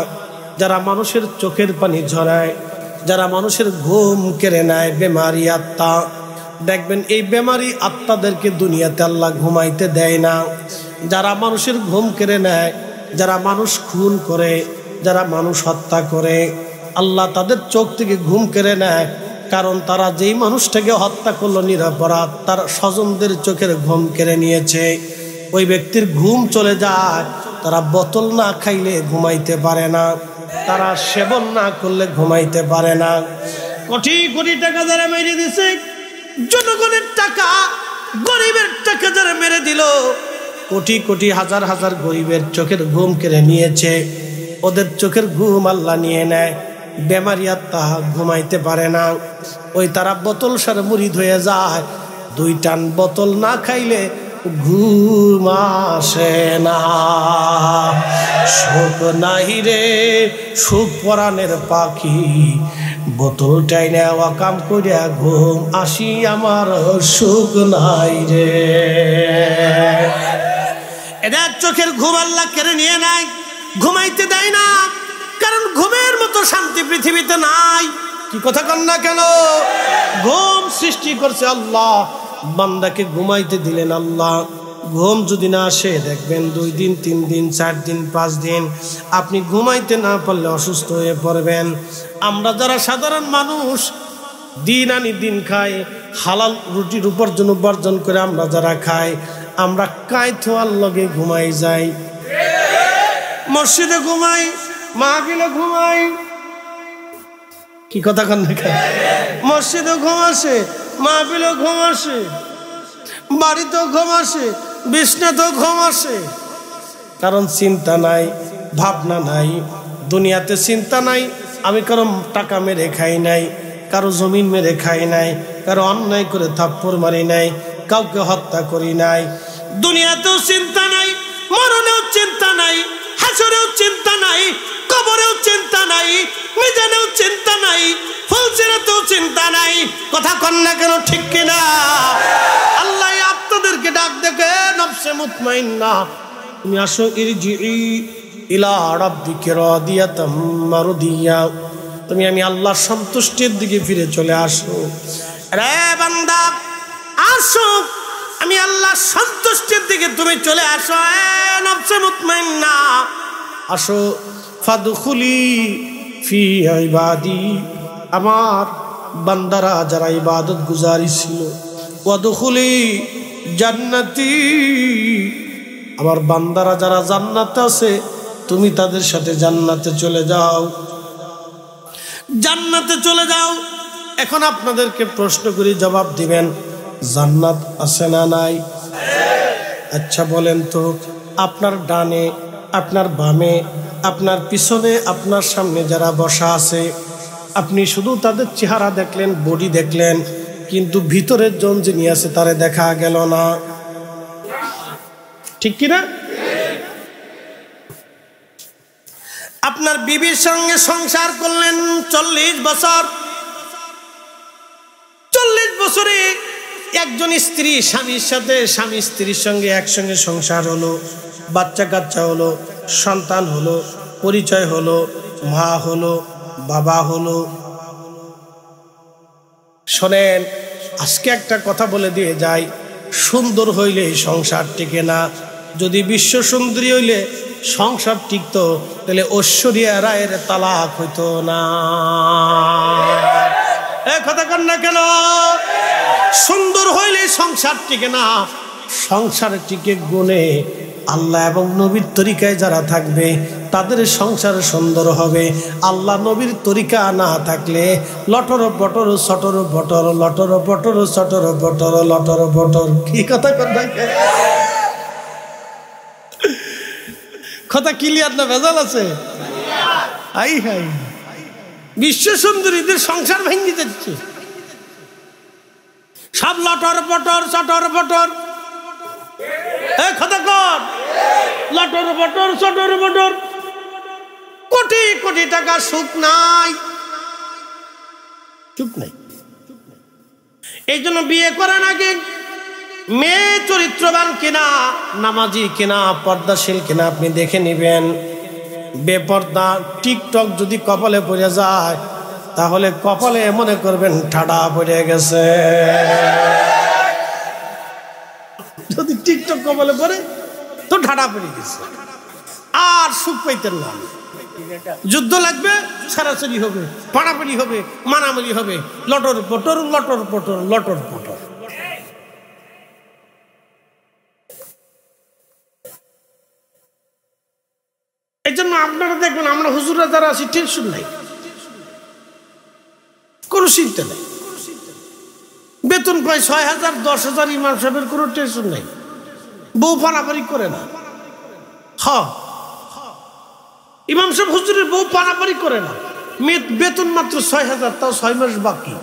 যারা মানুষের চোখের পানি ঝরায়, যারা মানুষের ঘুম কেড়ে নেয়, বেমারি আত্মা। দেখবেন এই বেমারি আত্মাদেরকে দুনিয়াতে আল্লাহ ঘুমাইতে দেয় না। যারা মানুষের ঘুম কেড়ে নেয়, যারা মানুষ খুন করে, যারা মানুষ হত্যা করে, আল্লাহ তাদের চোখ থেকে ঘুম কেড়ে নেয়। কারণ তারা যেই মানুষটাকে হত্যা করলো নিরপরাধ, তার স্বজনদের চোখের ঘুম কেড়ে নিয়েছে। ওই ব্যক্তির ঘুম চলে যায়। তারা বোতল না খাইলে ঘুমাইতে পারে না, তারা সেবন না করলে ঘুমাইতে পারে না। কোটি কোটি টাকা যারা মেরে দিছে, জনগণের টাকা, গরিবের টাকা যারা মেরে দিল, কোটি কোটি হাজার হাজার গরিবের চোখের ঘুম কেড়ে নিয়েছে। ওদের চোখের ঘুম আল্লাহ নিয়ে নেয়। বেমারি আত্মা ঘুমাইতে পারে না। ওই তারা বোতল সার মুরিদ হয়ে যায়। 2 টান বোতল না খাইলে ঘুম আসে না। সুখ নাহি রে সুখ পরাণের পাখি, বোতল টাইনে ওয়াকাম করিয়া ঘুম আসি আমার সুখ নাই রে। এদের চোখের ঘুম আল্লাহ কেড়ে নিয়ে নাই, ঘুমাইতে দেয় না। কারণ ঘুমের মতো শান্তি পৃথিবীতে নাই। কি কথা কন না কেন? ঘুম সৃষ্টি করছে আল্লাহ, বান্দাকে ঘুমাইতে দিলেন আল্লাহ। ঘুম যদি না আসে, দেখবেন 2 দিন 3 দিন 4 দিন 5 দিন আপনি ঘুমাইতে না পারলে অসুস্থ হয়ে পড়বেন। আমরা যারা সাধারণ মানুষ, দিন আনি দিন খাই, হালাল রুটির উপার্জন করে আমরা যারা খাই, আমরা কায়থোয়ার লগে ঘুমাই যাই, মসজিদে ঘুমাই, মাহফিলে ঘুমাই। কি কথা কন না? মসজিদে ঘুম আসে, মাহফিলে ঘুম আসে, বাড়িতেও ঘুম আসে, বিছনাতেও ঘুম আসে। কারণ চিন্তা নাই, ভাবনা নাই, দুনিয়াতে চিন্তা নাই। আমি কারো টাকা মেরে খাই নাই, কারো জমিন মেরে খাই নাই, কারো অন্যায় করে থাপ্পড় মারি নাই, কাউকে হত্যা করি নাই। দুনিয়াতেও চিন্তা নাই, মরণেও চিন্তা নাই, হাসরেও চিন্তা নাই, কবরেও চিন্তা নাই, মিজানেও চিন্তা নাই, ফুলসিরাতেও চিন্তা নাই। কথা কন না কেন? ঠিক কিনা? আল্লাহ আপনাদেরকে ডাক দেখে, নফসে মুতমাইন্না, তুমি আসো, ইরজিই ইলা রাব্বিকি রাদিয়াতাম মারদিয়া, তুমি আমি আল্লাহর সন্তুষ্টির দিকে ফিরে চলে আসো। রে বান্দা আসো, আমি আল্লাহ সন্তুষ্টির দিকে তুমি চলে আসো, নফসে মুতমাইন্না আসো, ফাদখুলি ফি ইবাদি, আমার বান্দারা যারা ইবাদত গুজারি ছিল, ওয়াদখুলি জান্নাতি, আমার বান্দারা যারা জান্নাতে আছে তুমি তাদের সাথে জান্নাতে চলে যাও, জান্নাতে চলে যাও। এখন আপনাদেরকে প্রশ্ন করি, জবাব দিবেন, জান্নাত আছে না নাই? আচ্ছা বলেন তো, আপনার ডানে, আপনার বামে, আপনার পিছনে, আপনার সামনে যারা বসা আছে, আপনি শুধু তাদের চেহারা দেখলেন, বডি দেখলেন, কিন্তু ভিতরের জন যিনি আছে তারে দেখা গেল না, ঠিক কিনা? আপনার বিবির সঙ্গে সংসার করলেন 40 বছর, 40 বছরে একজন স্ত্রী স্বামীর সাথে, স্বামী স্ত্রীর সঙ্গে একসঙ্গে সংসার হলো, বাচ্চা কাচ্চা হলো, সন্তান হলো, পরিচয় হলো, মা হলো, বাবা হলো। শোনেন, আজকে একটা কথা বলে দিয়ে যাই, সুন্দর হইলে সংসার টিকে না। যদি বিশ্ব সুন্দরী হইলে সংসার টিকতো, তাহলে ঐশ্বরিয়া রায়ের তালাক হইতো না। এ কথা কন না কেন? সুন্দর হইলে সংসার টিকে না, সংসার টিকে গুণে আল্লাহ এবং নবীর তরিকায় যারা থাকবে তাদের সংসার সুন্দর হবে। আল্লাহ নবীর তরিকা না থাকলে লটর বটর সটর বটর, লটর বটর সটর বটর, লটর বটর। কি কথা কথা কথা ক্লিয়ার না ভেজাল আছে? আই হাই, বিশ্ব সুন্দরীদের সংসার ভেঙে যাচ্ছে, সব লটর বটর সটর বটর। কথা কর, লটর বটর সটর বটর, কোটি কোটি টাকা সুখ নাই, সুখ নাই। এই জন্য বিয়ে করার আগে মেয়ে চরিত্রবান কিনা, নামাজি কিনা, পর্দাশীল কিনা আপনি দেখে নিবেন। বেপর্দা টিকটক যদি কপালে পড়ে যায়, তাহলে কপালে মনে করবেন ঠাডা পড়ে গেছে। যদি টিকটক কপালে পড়ে তো ঠাডা পড়ে গেছে, আর সুখ পাইতেন না। যুদ্ধ লাগবে, ছাড়াছাড়ি হবে, পাড়াপাড়ি হবে, মারামারি হবে, লটর পটর লটর পটর লটর পটর। এই জন্য আপনারা দেখবেন আমরা হুজুররা যারা আছি টেনশন নাই, কোনো চিন্তা নেই। বেতন পাই 6,000 10,000, ইমাম সাহেবের কোনো টেনশন নাই, বউ পারাপারি করে না। হ্যাঁ, ইমাম সাহেব হুজুরের বউ পারাপারি করে না, বেতন মাত্র 6,000, তাও 6 মাস বাকি।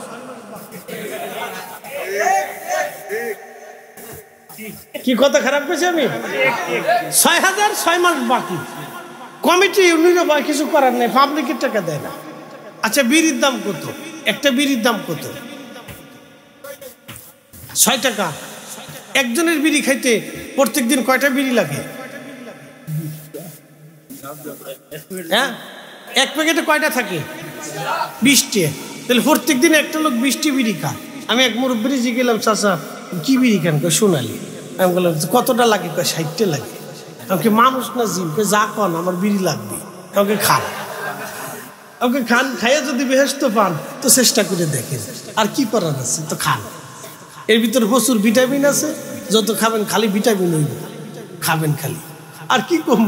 কি কথা খারাপ করেছি আমি? 6,000 6 মাস বাকি। কমিটি ইউনিয়নে বা কিছু করার নেই, পাবলিকের টাকা দেয় না। আচ্ছা, বিড়ির দাম কত? একটা বিড়ির দাম কত? 6 টাকা। একজনের বিড়ি খাইতে প্রত্যেক দিন কয়টা বিড়ি লাগে? হ্যাঁ, এক প্যাকেটে কয়টা থাকে? 20টা। তাহলে প্রত্যেক দিন একটা লোক 20টি বিড়ি খায়। আমি এক মুরব্বি জি গেলাম, চাচা কি বিড়ি খান? সোনালি। আমি বললাম কতটা লাগে? 60টা লাগে। আমাকে মানুষ না জিম, যা কন আমার বিড়ি লাগবে, আমাকে খান, আমাকে খান। খাইয়ে যদি বেহেশত পান তো চেষ্টা করে দেখেন, আর কি করার আছে, তো খান। এর ভিতরে প্রচুর ভিটামিন আছে, যত খাবেন খালি ভিটামিন হইব, খাবেন খালি। আর কি কম,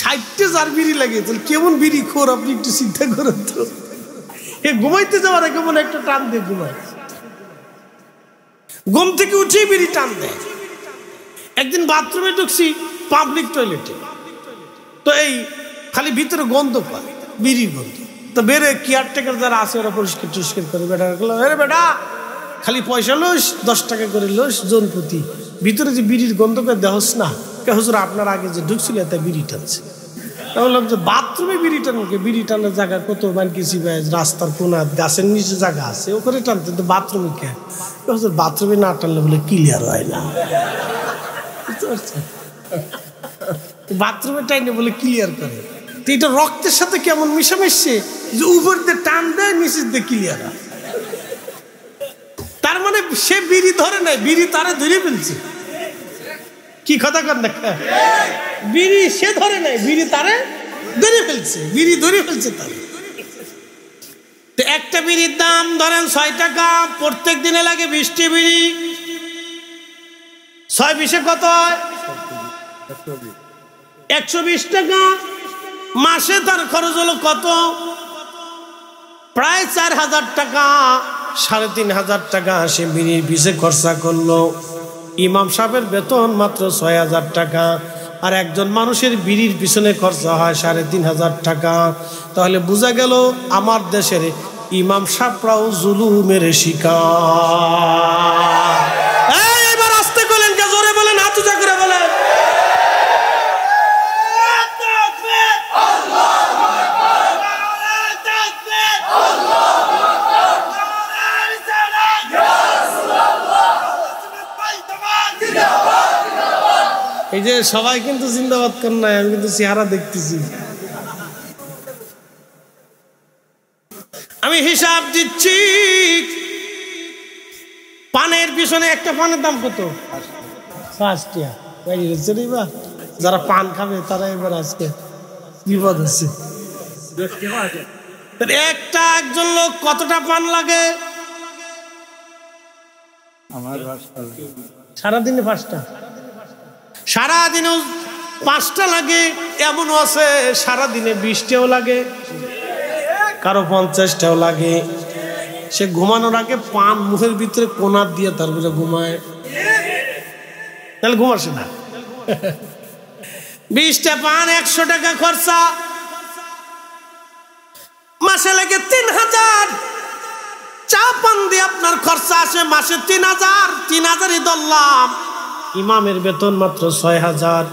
60টা যার বিড়ি লাগে, তাহলে কেমন বিড়ি খোর আপনি একটু চিন্তা করেন তো। এ ঘুমাইতে যাওয়ার আগে মনে একটা টান দিয়ে ঘুমায়, ঘুম থেকে উঠেই বিড়ি টান দেয়। একদিন বাথরুমে ঢুকছি, পাবলিক টয়লেটে, তো এই খালি ভিতরে গন্ধ পায়, বিড়ির গন্ধ। তো বেড়ে কেয়ারটেকার যারা আছে ওরা পরিষ্কার টরিষ্কার করে, বেটা বেটা খালি পয়সা লোস, 10 টাকা করে লোস জন প্রতি, ভিতরে যে বিড়ির গন্ধ করে দেহস না। হুজুর আপনার আগে যে ঢুকছিল তাই বিড়ি টানছে। বললাম যে বাথরুমে বিড়ি টানকে, বিড়ি টানার জায়গা কত মানকিছি, রাস্তার কোনা গাছের নিচে জায়গা আছে, ওখানে টানতে, তো বাথরুমে কে? হুজুর বাথরুমে না টানলে বলে ক্লিয়ার হয় না। বাথরুমে টাইনে বলে ক্লিয়ার করে, তো এটা রক্তের সাথে কেমন মিশামিশছে যে উপর দিয়ে টান দেয়, নিচের দিয়ে ক্লিয়ার হয়। তার মানে সে বিড়ি ধরে নাই, বিড়ি তারে ধরে ফেলছে। কি কথা কর না, বিড়ি সে ধরে নাই, বিড়ি তারে ধরে ফেলছে, বিড়ি ধরে ফেলছে তারে। তো একটা বিড়ির দাম ধরেন 6 টাকা, প্রত্যেক দিনে লাগে 20টি বিড়ি, 6 20 কত হয়? 120 টাকা। মাসে তার খরচ হলো কত? প্রায় 4000 টাকা। 3500 টাকা সে বিড়ির পিছে খরচা করলো। ইমাম সাহেবের বেতন মাত্র 6000 টাকা, আর একজন মানুষের বিড়ির পিছনে খরচা হয় 3500 টাকা। তাহলে বোঝা গেল আমার দেশের ইমাম সাহেবরাও জুলুমের শিকার। এবার আস্তে বলেন, কে জোরে বলেন, হাত উঁচা করে বলেন। এই যে সবাই কিন্তু জিন্দাবাদ করেন নাই, আমি কিন্তু চেহারা দেখতেছি। আমি হিসাব দিচ্ছি, পানের পিছনে একটা পানের দাম কত? 5 টাকা। যারা পান খাবে তারা এবার আজকে বিপদ হচ্ছে। একটা একজন লোক কতটা পান লাগে? সারাদিনে 5টা, সারাদিনেও 5টা লাগে। এমনও আছে সারাদিনে 20টাও লাগে, কারো 50টাও লাগে। সে ঘুমানোর আগে পান মুখের ভিতরে কোনার দিয়ে তারপরে ঘুমায়, তাহলে ঘুমাসে না। 20টা পান 100 টাকা খরচা, মাসে লাগে 3000। চা পান দিয়ে আপনার খরচা আসে মাসে 3000। 3000ই ধরলাম, ইমামের বেতন মাত্র 6000।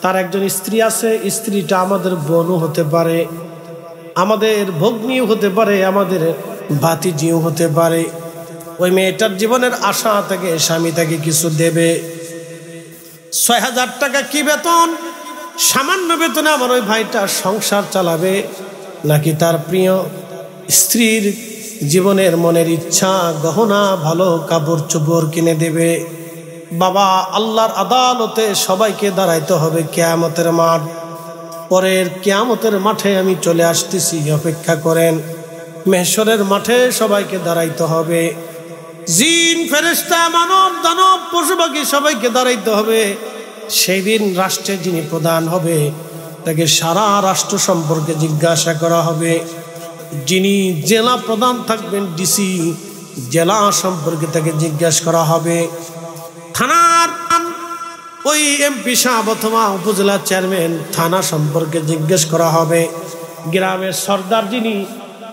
তার একজন স্ত্রী আছে, স্ত্রীটা আমাদের বোনও হতে পারে, আমাদের ভগ্নীও হতে পারে, আমাদের ভাতিজিও হতে পারে। ওই মেয়েটার জীবনের আশা থেকে স্বামী তাকে কিছু দেবে। 6000 টাকা কি বেতন? সামান্য বেতনে আমার ওই ভাইটা সংসার চালাবে, নাকি তার প্রিয় স্ত্রীর জীবনের মনের ইচ্ছা গহনা ভালো কাপড় চোপড় কিনে দেবে? বাবা, আল্লাহর আদালতে সবাইকে দাঁড়াইতে হবে কিয়ামতের মাঠ। পরের কিয়ামতের মাঠে আমি চলে আসতেছি, অপেক্ষা করেন। মেহশরের মাঠে সবাইকে দাঁড়াইতে হবে। জিন, ফেরেশতা, মানব দানব পশু পাখি সবাইকে দাঁড়াইতে হবে। সেই দিন রাষ্ট্রের যিনি প্রধান হবে তাকে সারা রাষ্ট্র সম্পর্কে জিজ্ঞাসা করা হবে। যিনি জেলা প্রধান থাকবেন, ডিসি, জেলা সম্পর্কে তাকে জিজ্ঞাসা করা হবে। থানার ওই এমপি সাহেব অথবা উপজেলা চেয়ারম্যান থানা সম্পর্কে জিজ্ঞেস করা হবে। গ্রামের সর্দার যিনি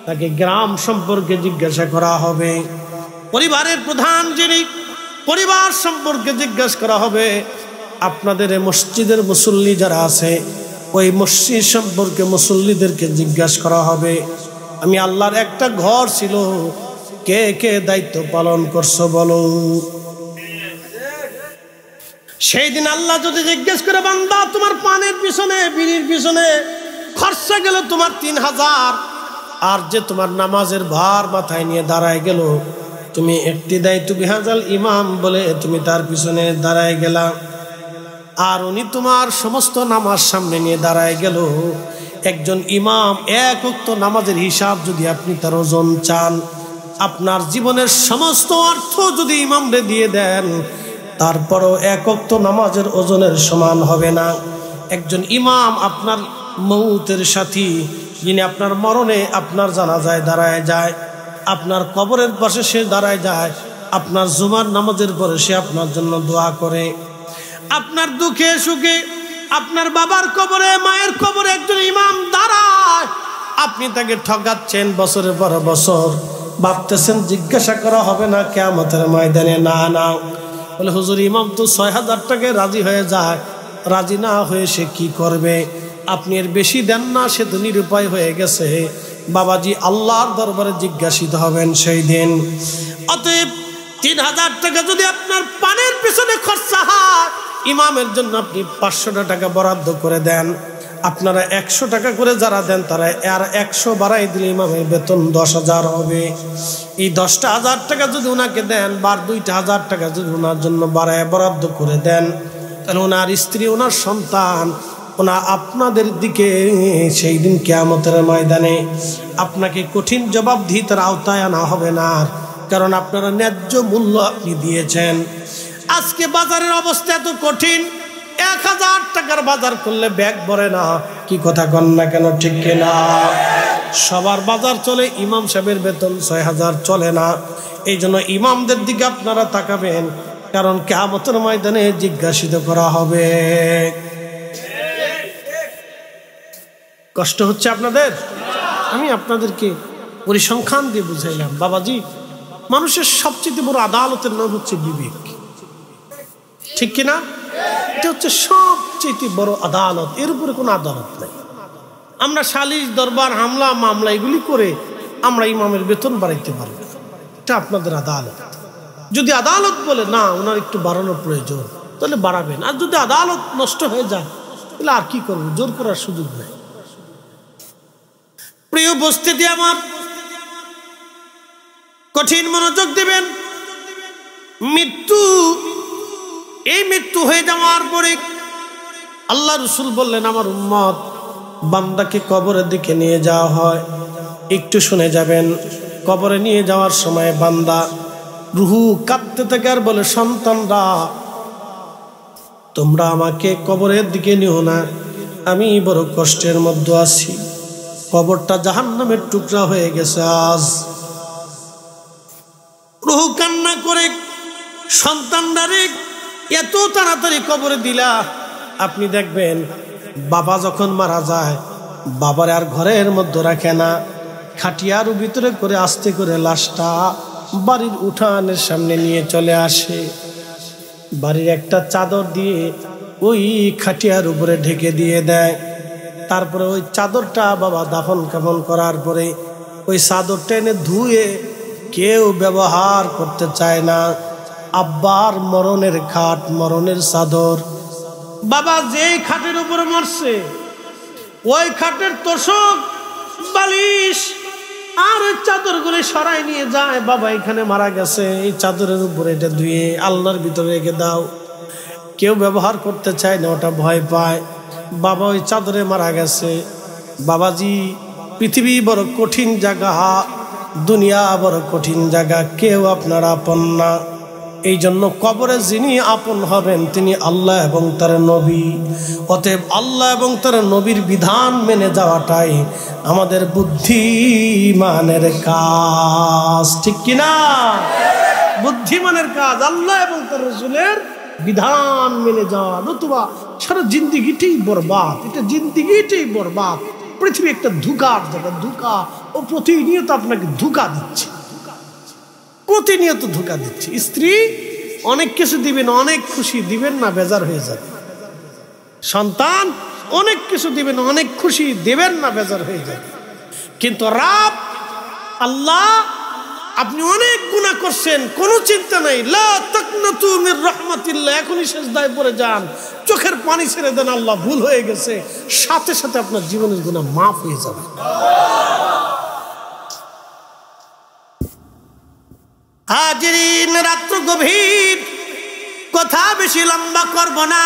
তাকে গ্রাম সম্পর্কে জিজ্ঞাসা করা হবে। পরিবারের প্রধান যিনি পরিবার সম্পর্কে জিজ্ঞাসা করা হবে। আপনাদের মসজিদের মুসল্লি যারা আছে ওই মসজিদ সম্পর্কে মুসল্লিদেরকে জিজ্ঞাসা করা হবে। আমি আল্লাহর একটা ঘর ছিল, কে কে দায়িত্ব পালন করছো বলো। সেই দিন আল্লাহ যদি জিজ্ঞেস করে, বান্দা তোমার পানের পিছনে বিড়ির পিছনে খরচা গেল তোমার 3000, আর যে তোমার নামাজের ভার মাথায় নিয়ে দাঁড়ায় গেল, তুমি একটি দায়িত্ব বিহাজাল ইমাম বলে তুমি তার পিছনে দাঁড়ায় গেলা, আর উনি তোমার সমস্ত নামাজ সামনে নিয়ে দাঁড়ায় গেল। একজন ইমাম এক ওয়াক্ত নামাজের হিসাব যদি আপনি তার ওজন চান, আপনার জীবনের সমস্ত অর্থ যদি ইমামরে দিয়ে দেন, তারপরও এক ওয়াক্ত নামাজের ওজনের সমান হবে না। একজন ইমাম আপনার মৌতের সাথী, যিনি আপনার মরণে আপনার জানাজায় দাঁড়ায় যায়, আপনার কবরের পাশে সে দাঁড়ায় যায়, আপনার জুমার নামাজের পরে সে আপনার জন্য দোয়া করে। আপনার দুঃখে সুখে আপনার বাবার কবরে, মায়ের কবরে একজন ইমাম দাঁড়ায়, আপনি তাকে ঠকাচ্ছেন বছরের পর বছর, ভাবতেছেন জিজ্ঞাসা করা হবে না কিয়ামতের ময়দানে? না না, বলে হুজুর ইমাম তো 6000 টাকায় রাজি হয়ে যায়, রাজি না হয়ে সে কি করবে? আপনি এর বেশি দেন না, সে তো নিরুপায় হয়ে গেছে। বাবাজি আল্লাহর দরবারে জিজ্ঞাসিত হবেন সেই দিন। অতএব 3000 টাকা যদি আপনার পানের পিছনে খরচা হয়, ইমামের জন্য আপনি 500 টাকা বরাদ্দ করে দেন, আপনারা 100 টাকা করে যারা দেন তারা আর 100 বাড়াই দিলে ইমামের বেতন 10,000 হবে। এই 10,000 টাকা যদি ওনাকে দেন, বার 2,000 টাকা যদি ওনার জন্য বাড়ায় বরাদ্দ করে দেন, তাহলে ওনার স্ত্রী, ওনার সন্তান, ওনা আপনাদের দিকে সেই দিন কিয়ামতের ময়দানে আপনাকে কঠিন জবাবদিহিতার আওতায় আনা হবে না, কারণ আপনারা ন্যায্য মূল্য আপনি দিয়েছেন। আজকে বাজারের অবস্থা এত কঠিন, 1,000 টাকার বাজার করলে ব্যাগ ভরে না। কি কথা কন না কেন, ঠিক কিনা? সবার বাজার চলে, ইমাম সাহেবের বেতন 6,000 চলে না। এই জন্য ইমামদের দিকে আপনারা তাকাবেন, কারণ কিয়ামতের ময়দানে জিজ্ঞাসিত করা হবে। কষ্ট হচ্ছে আপনাদের? আমি আপনাদেরকে পরিসংখ্যান দিয়ে বুঝাইলাম। বাবাজি, মানুষের সবচেয়ে বড় আদালতের নাম হচ্ছে বিবেক, ঠিক কিনা? এটা হচ্ছে সবচেয়ে বড় আদালত, এর উপরে কোনো আদালত নাই। আমরা সালিশ, দরবার, হামলা, মামলা এগুলি করে আমরা ইমামের বেতন বাড়াইতে পারবো, এটা আপনাদের আদালত। যদি আদালত বলে না ওনার একটু বাড়ানোর প্রয়োজন, তাহলে বাড়াবেন। আর যদি আদালত নষ্ট হয়ে যায়, তাহলে আর কি করবো, জোর করার সুযোগ নেই। প্রিয় উপস্থিতি আমার, কঠিন মনোযোগ দিবেন। মৃত্যু, এই মৃত্যু হয়ে যাওয়ার পরে আল্লাহ রসুল বললেন, আমার উম্মত বান্দাকে কবরের দিকে নিয়ে যাওয়া হয়। একটু শুনে যাবেন। কবরে নিয়ে যাওয়ার সময় বান্দা রুহু কাঁপতে থাকে আর বলে, সন্তানরা তোমরা আমাকে কবরের দিকে নিও না, আমি বড় কষ্টের মধ্যে আছি। কবরটা জাহান্নামের টুকরা হয়ে গেছে। আজ রুহু কান্না করে, সন্তানরা রে এত তাড়াতাড়ি কবরে দিলা। আপনি দেখবেন বাবা যখন মারা যায়, বাবার আর ঘরের মধ্যে রাখে না, খাটিয়ার ভিতরে করে আস্তে করে লাশটা বাড়ির উঠানের সামনে নিয়ে চলে আসে। বাড়ির একটা চাদর দিয়ে ওই খাটিয়ার উপরে ঢেকে দিয়ে দেয়। তারপরে ওই চাদরটা বাবা দাফন কাফন করার পরে ওই চাদরটা এনে ধুয়ে কেউ ব্যবহার করতে চায় না। আব্বার মরণের খাট, মরণের চাদর, বাবা যেই খাটের উপরে মরছে ওই খাটের তোষক, বালিশ আর ওই চাদরগুলো সরাই নিয়ে যায়। বাবা এখানে মারা গেছে, এই চাদরের উপরে এটা ধুয়ে আল্লাহর ভিতরে রেখে দাও। কেউ ব্যবহার করতে চায় না, ওটা ভয় পায়। বাবা ওই চাদরে মারা গেছে। বাবাজি, পৃথিবী বড় কঠিন জায়গা, দুনিয়া বড় কঠিন জায়গা, কেউ আপনার আপন না। এই জন্য কবরে যিনি আপন হবেন তিনি আল্লাহ এবং তার নবী। অতএব আল্লাহ এবং তার নবীর বিধান মেনে যাওয়াটাই আমাদের বুদ্ধিমানের কাজ, ঠিক কিনা? বুদ্ধিমানের কাজ আল্লাহ এবং তার রাসূলের বিধান মেনে যাওয়া, নতুবা সারা জিন্দিগিটাই বরবাদ। এটা জিন্দিগিটাই বরবাদ। পৃথিবী একটা ধোঁকার জায়গা, ধোঁকা। ও প্রতিনিয়ত আপনাকে ধোঁকা দিচ্ছে, প্রতিনিয়ত ধোঁকা দিচ্ছে। স্ত্রী অনেক কিছু দিবেন, অনেক খুশি দিবেন না, বেজার হয়ে যাবে। সন্তান অনেক কিছু দিবেন, অনেক খুশি দেবেন না, বেজার হয়ে যাবে। কিন্তু রাব আল্লাহ, আপনি অনেক গুনাহ করছেন, কোনো চিন্তা নাই, লা তাকনাতু মির রাহমাতিল্লাহ, এখনই সিজদায় পড়ে যান, চোখের পানি ছেড়ে দেন, আল্লাহ ভুল হয়ে গেছে, সাথে সাথে আপনার জীবনের গুনাহ মাফ হয়ে যাবে। হাজিরিন, রাত্র গভীর, কথা বেশি লম্বা করব না।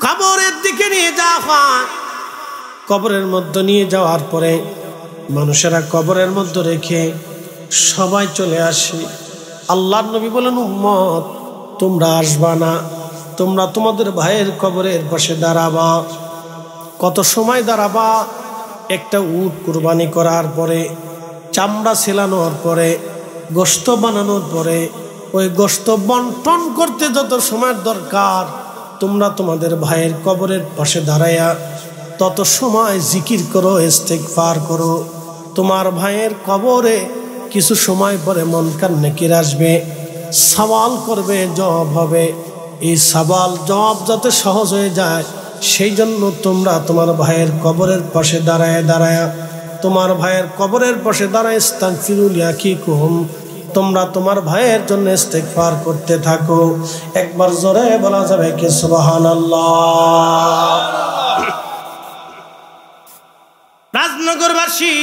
কবরের দিকে নিয়ে যাওয়া হয়। কবরের মধ্যে নিয়ে যাওয়ার পরে মানুষেরা কবরের মধ্যে রেখে সবাই চলে আসে। আল্লাহর নবী বলেন, উম্মত তোমরা আসবা না, তোমরা তোমাদের ভাইয়ের কবরের পাশে দাঁড়াবা। কত সময় দাঁড়াবা? একটা উট কুরবানি করার পরে, চামড়া ছেলানোর পরে, গোশত বানানোর পরে, ওই গোশত বন্টন করতে যত সময়ের দরকার, তোমরা তোমাদের ভাইয়ের কবরের পাশে দাঁড়াইয়া তত সময় জিকির করো, ইস্তেগফার করো। তোমার ভাইয়ের কবরে কিছু সময় পরে মুনকার নাকির আসবে, সওয়াল করবে, জবাব হবে। এই সওয়াল জবাব যাতে সহজ হয়ে যায়, সেই জন্য তোমরা তোমার ভাইয়ের কবরের পাশে দাঁড়ায় দাঁড়ায়, তোমার ভাইয়ের কবরের পাশে দাঁড়ায় ইস্তাগফিরু লিআখিকুম, তোমরা তোমার ভাইয়ের জন্য ইস্তেগফার করতে থাকো। একবার জোরে বলা যাবে কি সুবহানাল্লাহ? আসি,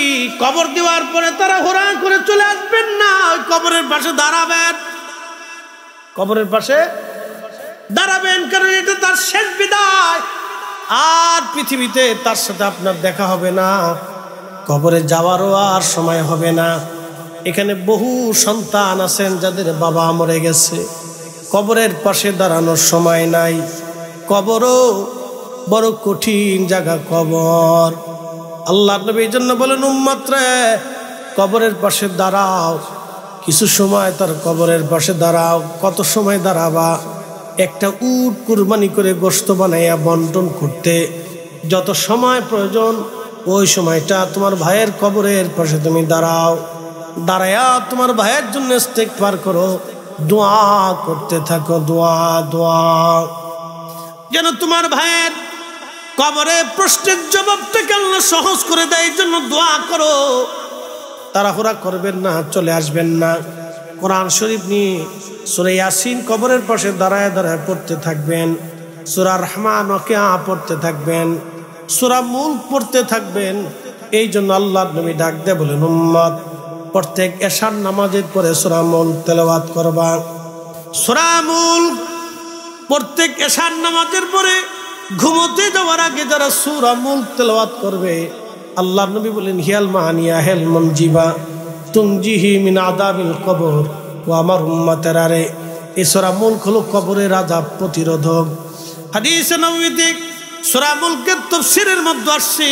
কবর দেওয়ার পরে তারা হুড়া করে চলে আসবেন না, ওই কবরের পাশে দাঁড়াবেন, কবরের পাশে দাঁড়াবেন, কারণ এটা তার শেষ বিদায়। আর পৃথিবীতে তার সাথে আপনার দেখা হবে না, কবরে যাওয়ারও আর সময় হবে না। এখানে বহু সন্তান আছেন যাদের বাবা মরে গেছে, কবরের পাশে দাঁড়ানোর সময় নাই। কবরও বড় কঠিন জায়গা কবর। আল্লাহ নবী এই জন্য বলেন, উম্মত রে কবরের পাশে দাঁড়াও, কিছু সময় তার কবরের পাশে দাঁড়াও। কত সময় দাঁড়াবা? একটা উট কুরবানি করে গোশত বানাইয়া বন্টন করতে যত সময় প্রয়োজন, ওই সময়টা তোমার ভাইয়ের কবরের পাশে তুমি দাঁড়াও, দাঁড়ায়া তোমার ভাইয়ের জন্য ইস্তেগফার করো, দোয়া করতে থাকো, দোয়া দোয়া, যেন তোমার ভাইয়ের কবরে প্রশ্নের জবাবটাকে আল্লাহ সহজ করে দেয়। এই জন্য দোয়া করো, তাড়াহুড়া করবেন না, চলে আসবেন না। কোরআন শরীফ নিয়ে সূরা ইয়াসিন কবরের পাশে দাঁড়ায় দাঁড়ায় পড়তে থাকবেন, সূরা রহমান ওয়াকিয়া পড়তে থাকবেন, সূরা মুলক পড়তে থাকবেন। এই জন্য আল্লাহর নবী ডাক দিয়ে বলেন, উম্মত প্রত্যেক এশার নামাজের পরে সূরা মুলক তেলাওয়াত করবা। সূরা মুলক প্রত্যেক এশার নামাজের পরে ঘুমোতে যাওয়ার আগে যারা সূরা মুলক তেলাওয়াত করবে, আল্লাহর নবী বলেন, হিয়াল মাহানিয়া হেল মনজিবা তুনজিহি মিন আযাবিল কবর। ও আমার উম্মতের আরে, এই সূরা মুলক হলো কবরের আযাব প্রতিরোধক। হাদিসে নববীতে সূরা মুলকের তাফসীরের মধ্যে আসছে,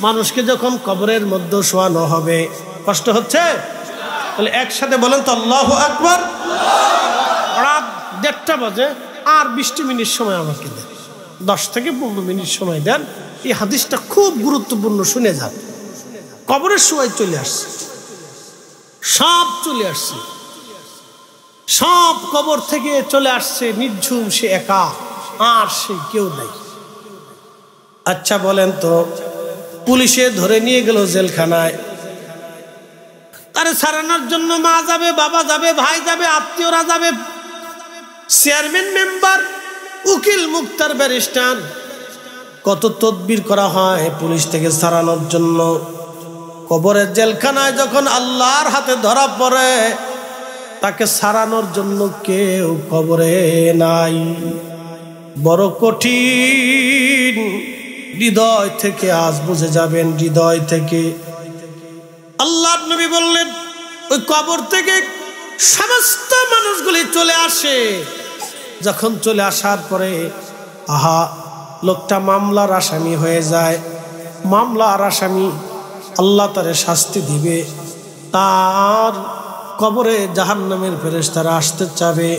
মানুষকে যখন কবরের মধ্যে শোয়ানো হবে, কষ্ট হচ্ছে? তাহলে একসাথে বলেন তো আল্লাহু আকবার। রাত 1:30 বাজে, আর 20 মিনিট সময় আমাকে দেন, 10 থেকে 15 মিনিট সময় দেন। এই হাদিসটা খুব গুরুত্বপূর্ণ, শুনে যান। কবরের সময় চলে আসছে, সব চলে আসছে, সব কবর থেকে চলে আসছে, নির্ঝুম, সে একা, আর সে কেউ নাই। আচ্ছা বলেন তো, পুলিশে ধরে নিয়ে গেল জেলখানায়, তারে ছাড়ানোর জন্য মা যাবে, বাবা যাবে, ভাই যাবে, আত্মীয়রা যাবে, চেয়ারম্যান, মেম্বার, উকিল, মুক্তার, ব্যারিস্টার, কত তদবির করা হয় পুলিশ থেকে ছাড়ানোর জন্য। কবরের জেলখানায় যখন আল্লাহর হাতে ধরা পড়ে, তাকে ছাড়ানোর জন্য কেউ কবরে নাই। বড় কঠিন, হৃদয় থেকে আজ বুঝে যাবেন, হৃদয় থেকে। আল্লাহর নবী বললেন, ওই কবর থেকে সমস্ত মানুষগুলি চলে আসে। যখন চলে আসার পরে, আহা, লোকটা মামলার আসামি হয়ে যায়। মামলার আসামি, আল্লাহ তারে শাস্তি দিবে। তার কবরে জাহান্নামের ফেরেশতারা আসতে চাবে।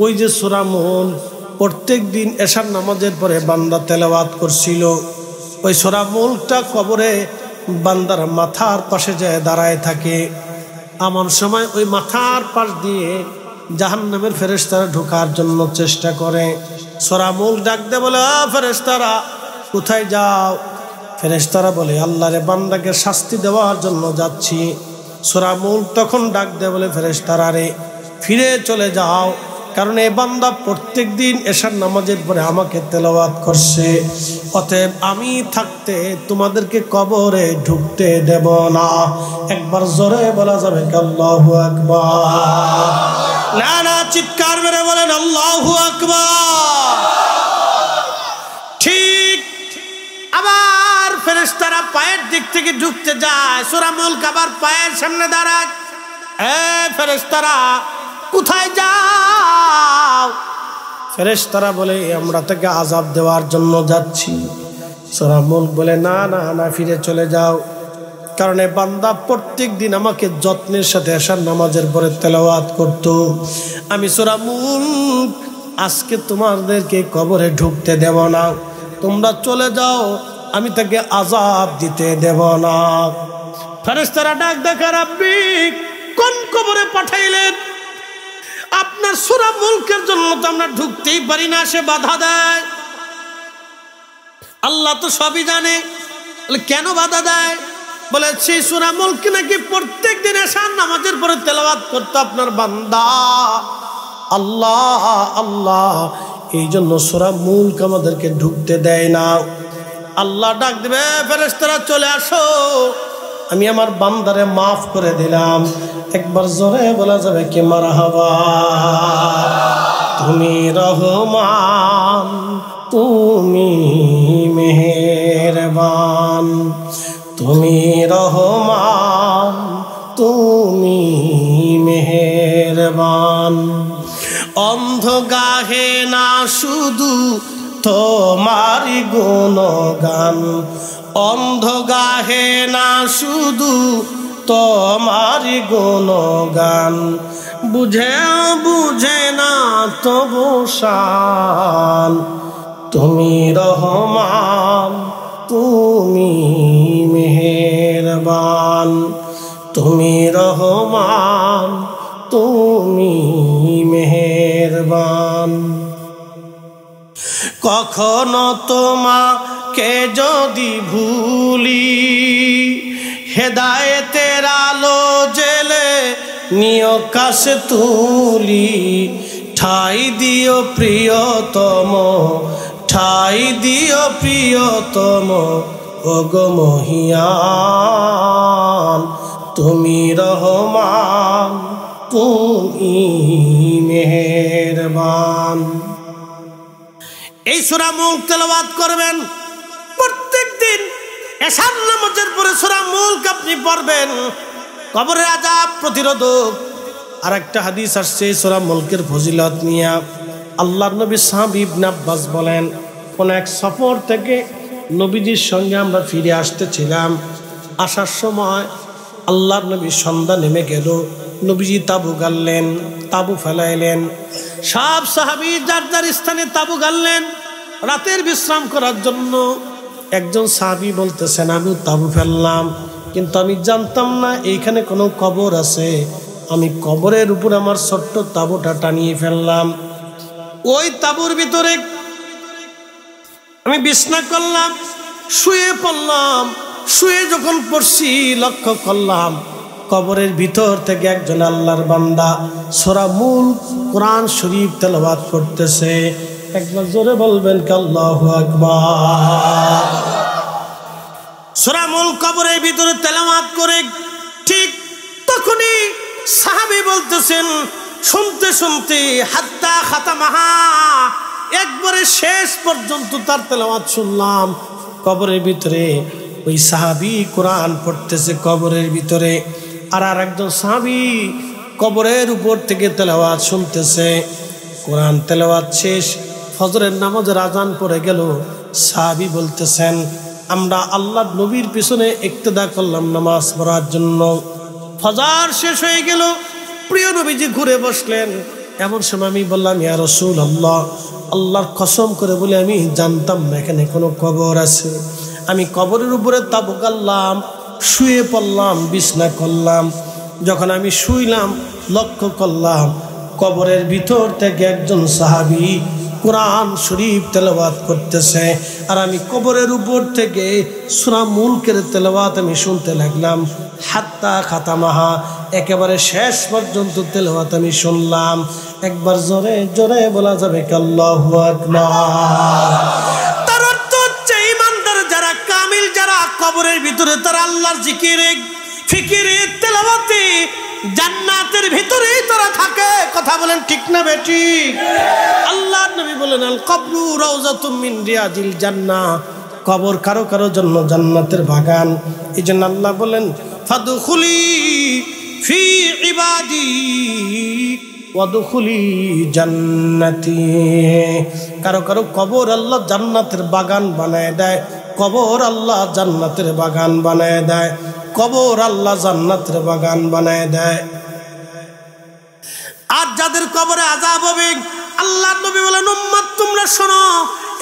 ওই যে সূরা মুলক প্রত্যেক দিন এশার নামাজের পরে বান্দা তেলাওয়াত করছিল, ওই সূরা মুলকটা কবরে বান্দার মাথার পাশে যায় দাঁড়ায় থাকে। এমন সময় ওই মাথার পাশ দিয়ে জাহান্নামের ফেরেশতারা ঢোকার জন্য চেষ্টা করে। সূরা মুলক ডাক দে বলে, ফেরেশতারা কোথায় যাও? ফেরেশতারা বলে, আল্লাহর বান্দাকে শাস্তি দেওয়ার জন্য যাচ্ছি। সূরা মুলক তখন ডাক দে বলে, ফেরেশতারা রে, ফিরে চলে যাও, কারণ এই বান্দা প্রত্যেক দিন এশার নামাজের পরে আমাকে তেলাওয়াত করছে, অতএব আমি থাকতে তোমাদেরকে কবরে ঢুকতে দেব না। একবার জোরে বলা যাবে কি আল্লাহু আকবার? না না, চিৎকার মেরে বলেন আল্লাহু আকবার। ঠিক আবার ফেরেশতারা পায়ের দিক থেকে ঢুকতে যায়, সূরা মুলক আবার পায়ের সামনে দাঁড়ায়। ফেরেশতারা কোথায় যাও? ফেরেশতারা বলে, আমরা তাকে আযাব দেওয়ার জন্য যাচ্ছি। সূরা মুলক বলে, না না না, ফিরে চলে যাও, কারণ এই বান্দা প্রত্যেক দিন আমাকে যত্নের সাথে এশার নামাজের পরে তেলাওয়াত করত। আমি সূরা মুলক আজকে তোমাদেরকে কবরে ঢুকতে দেব না, তোমরা চলে যাও, আমি তাকে আযাব দিতে দেব না। ফেরেশতারা ডাক দেখে, রাব্বি কোন কবরে পাঠাইলেন? আপনার সূরা মুলকের জন্য তো আমরা ঢুকতেই পারি না, সে বাধা দেয়। আল্লাহ তো সবই জানে, কেন বাধা দেয়? বলে, সেই সূরা মুলক নাকি প্রত্যেক দিন এশার নামাজের পরে তেলাওয়াত করতো আপনার বান্দা। আল্লাহ আল্লাহ, এই জন্য সূরা মুলক আমাদেরকে ঢুকতে দেয় না। আল্লাহ ডাক দিবে, ফেরেশতারা চলে আসো, আমি আমার বান্দারে মাফ করে দিলাম। একবার জোরে বলা যাবে কি মারহাবা। তুমি রহমান, তুমি মেহেরবান, তুমি রহমান, তুমি মেহেরবান। অন্ধ গাহে না শুধু তোমারি গুণগান, অন্ধ গাহে না শুধু তোমারি গুণগান, বুঝে বুঝে না তবু শান। তুমি রহমান, তুমি মেহেরবান, তুমি রহমান, তুমি মেহেরবান। কখনো তোমাকে যদি ভুলি, হেদায়েতের আলো জেলে নিয় কাছে তুলি। ঠাই দিও প্রিয়তম, ঠাই দিও প্রিয়তম, ওগো মহিয়ান। তুমি রহমান, তুমি মেহেরবান। এই সূরা মুলক তেলাওয়াত করবেন প্রত্যেক দিন। এশার নামাজের পরে সূরা মুলক আপনি পড়বেন, কবরের আযাব প্রতিরোধক। আর একটা হাদিস আসছে সূরা মুলকের ফজিলত নিয়ে। আল্লাহর নবী সাহাবী ইবনে আব্বাস বলেন, কোন এক সফর থেকে নবীজির সঙ্গে আমরা ফিরে আসতেছিলাম। আসার সময় আল্লাহর নবী সন্ধ্যা নেমে গেল। নবীজি তাবু গাড়লেন, তাবু ফেলাইলেন। সব সাহাবী যার যার স্থানে তাবু গাড়লেন রাতের বিশ্রাম করার জন্য। একজন সাহাবী বলতেছেন, আমি তাবু ফেললাম, কিন্তু আমি জানতাম না এইখানে কোনো কবর আছে। আমি কবরের উপর আমার ছোট্ট তাবুটা টানিয়ে ফেললাম। ওই তাবুর ভিতরে আমি বিছনা করলাম, শুয়ে পড়লাম। শুয়ে যখন পড়ছি লক্ষ্য করলাম কবরের ভিতর থেকে একজন আল্লাহর বান্দা সূরা মুলক কোরআন শরীফ তেলাওয়াত করতেছে। একবার জোরে বলবেন কি আল্লাহু আকবার। সূরা মুলক কবরের ভিতরে তেলাওয়াত করে ঠিক তখনই সাহাবী বলতেছেন, শুনতে শুনতে হাত্তা খাতামাহা, একবারে শেষ পর্যন্ত তার তেলাওয়াত শুনলাম। কবরের ভিতরে ওই সাহাবী কোরআন পড়তেছে কবরের ভিতরে, আর একজন সাহাবী কবরের উপর থেকে তেলাওয়াত শুনতেছে। কোরআন তেলাওয়াত শেষ, ফজরের নামাজের আজান পড়ে গেল। সাহাবী বলতেছেন, আমরা আল্লাহর নবীর পিছনে ইক্তেদা করলাম নামাজ পড়ার জন্য। ফজর শেষ হয়ে গেল, প্রিয় নবীজি ঘুরে বসলেন। এমন সময় আমি বললাম, ইয়া রাসূলুল্লাহ, আল্লাহর কসম করে বলে আমি জানতাম না এখানে কোনো কবর আছে। আমি কবরের উপরে তাবু গাড়লাম, শুয়ে পড়লাম, বিছনা করলাম। যখন আমি শুইলাম লক্ষ্য করলাম কবরের ভিতর থেকে একজন সাহাবী কোরআন শরীফ তেলাওয়াত করতেছে, আর আমি কবরের উপর থেকে সূরা মুলকের তেলাওয়াত আমি শুনতে লাগলাম। হাত্তা খাতামাহা, একেবারে শেষ পর্যন্ত তেলাওয়াত আমি শুনলাম। একবার জোরে জোরে বলা যাবে কি আল্লাহু আকবার। তার অর্থ হচ্ছে ঈমানদার যারা, কামিল যারা, কবরের ভিতরে তারা আল্লাহর জিকিরে, ফিকিরে, তেলাওয়াতে জান্নাতের ভিতরেই তারা থাকে। কথা বলেন ঠিক না বেঠিক? আল্লাহর নবী বলেন, আল কবরু রাউযাতুম মিন রিয়াদিল জান্নাহ, কবর কারো কারো জন্য জান্নাতের বাগান। এই জন্য আল্লাহ বলেন, ফাদখুলি ফি ইবাদি ওয়াদখুলি জান্নাতি। কারো কারো কবর আল্লাহ জান্নাতের বাগান বানায় দেয়, কবর আল্লাহ জান্নাতের বাগান বানায় দেয়, কবর আল্লাহ জান্নাতের বাগান বানায় দেয়। আর যাদের কবরে আযাব হবে, আল্লাহর নবী বলেন, উম্মত তোমরা শোনো,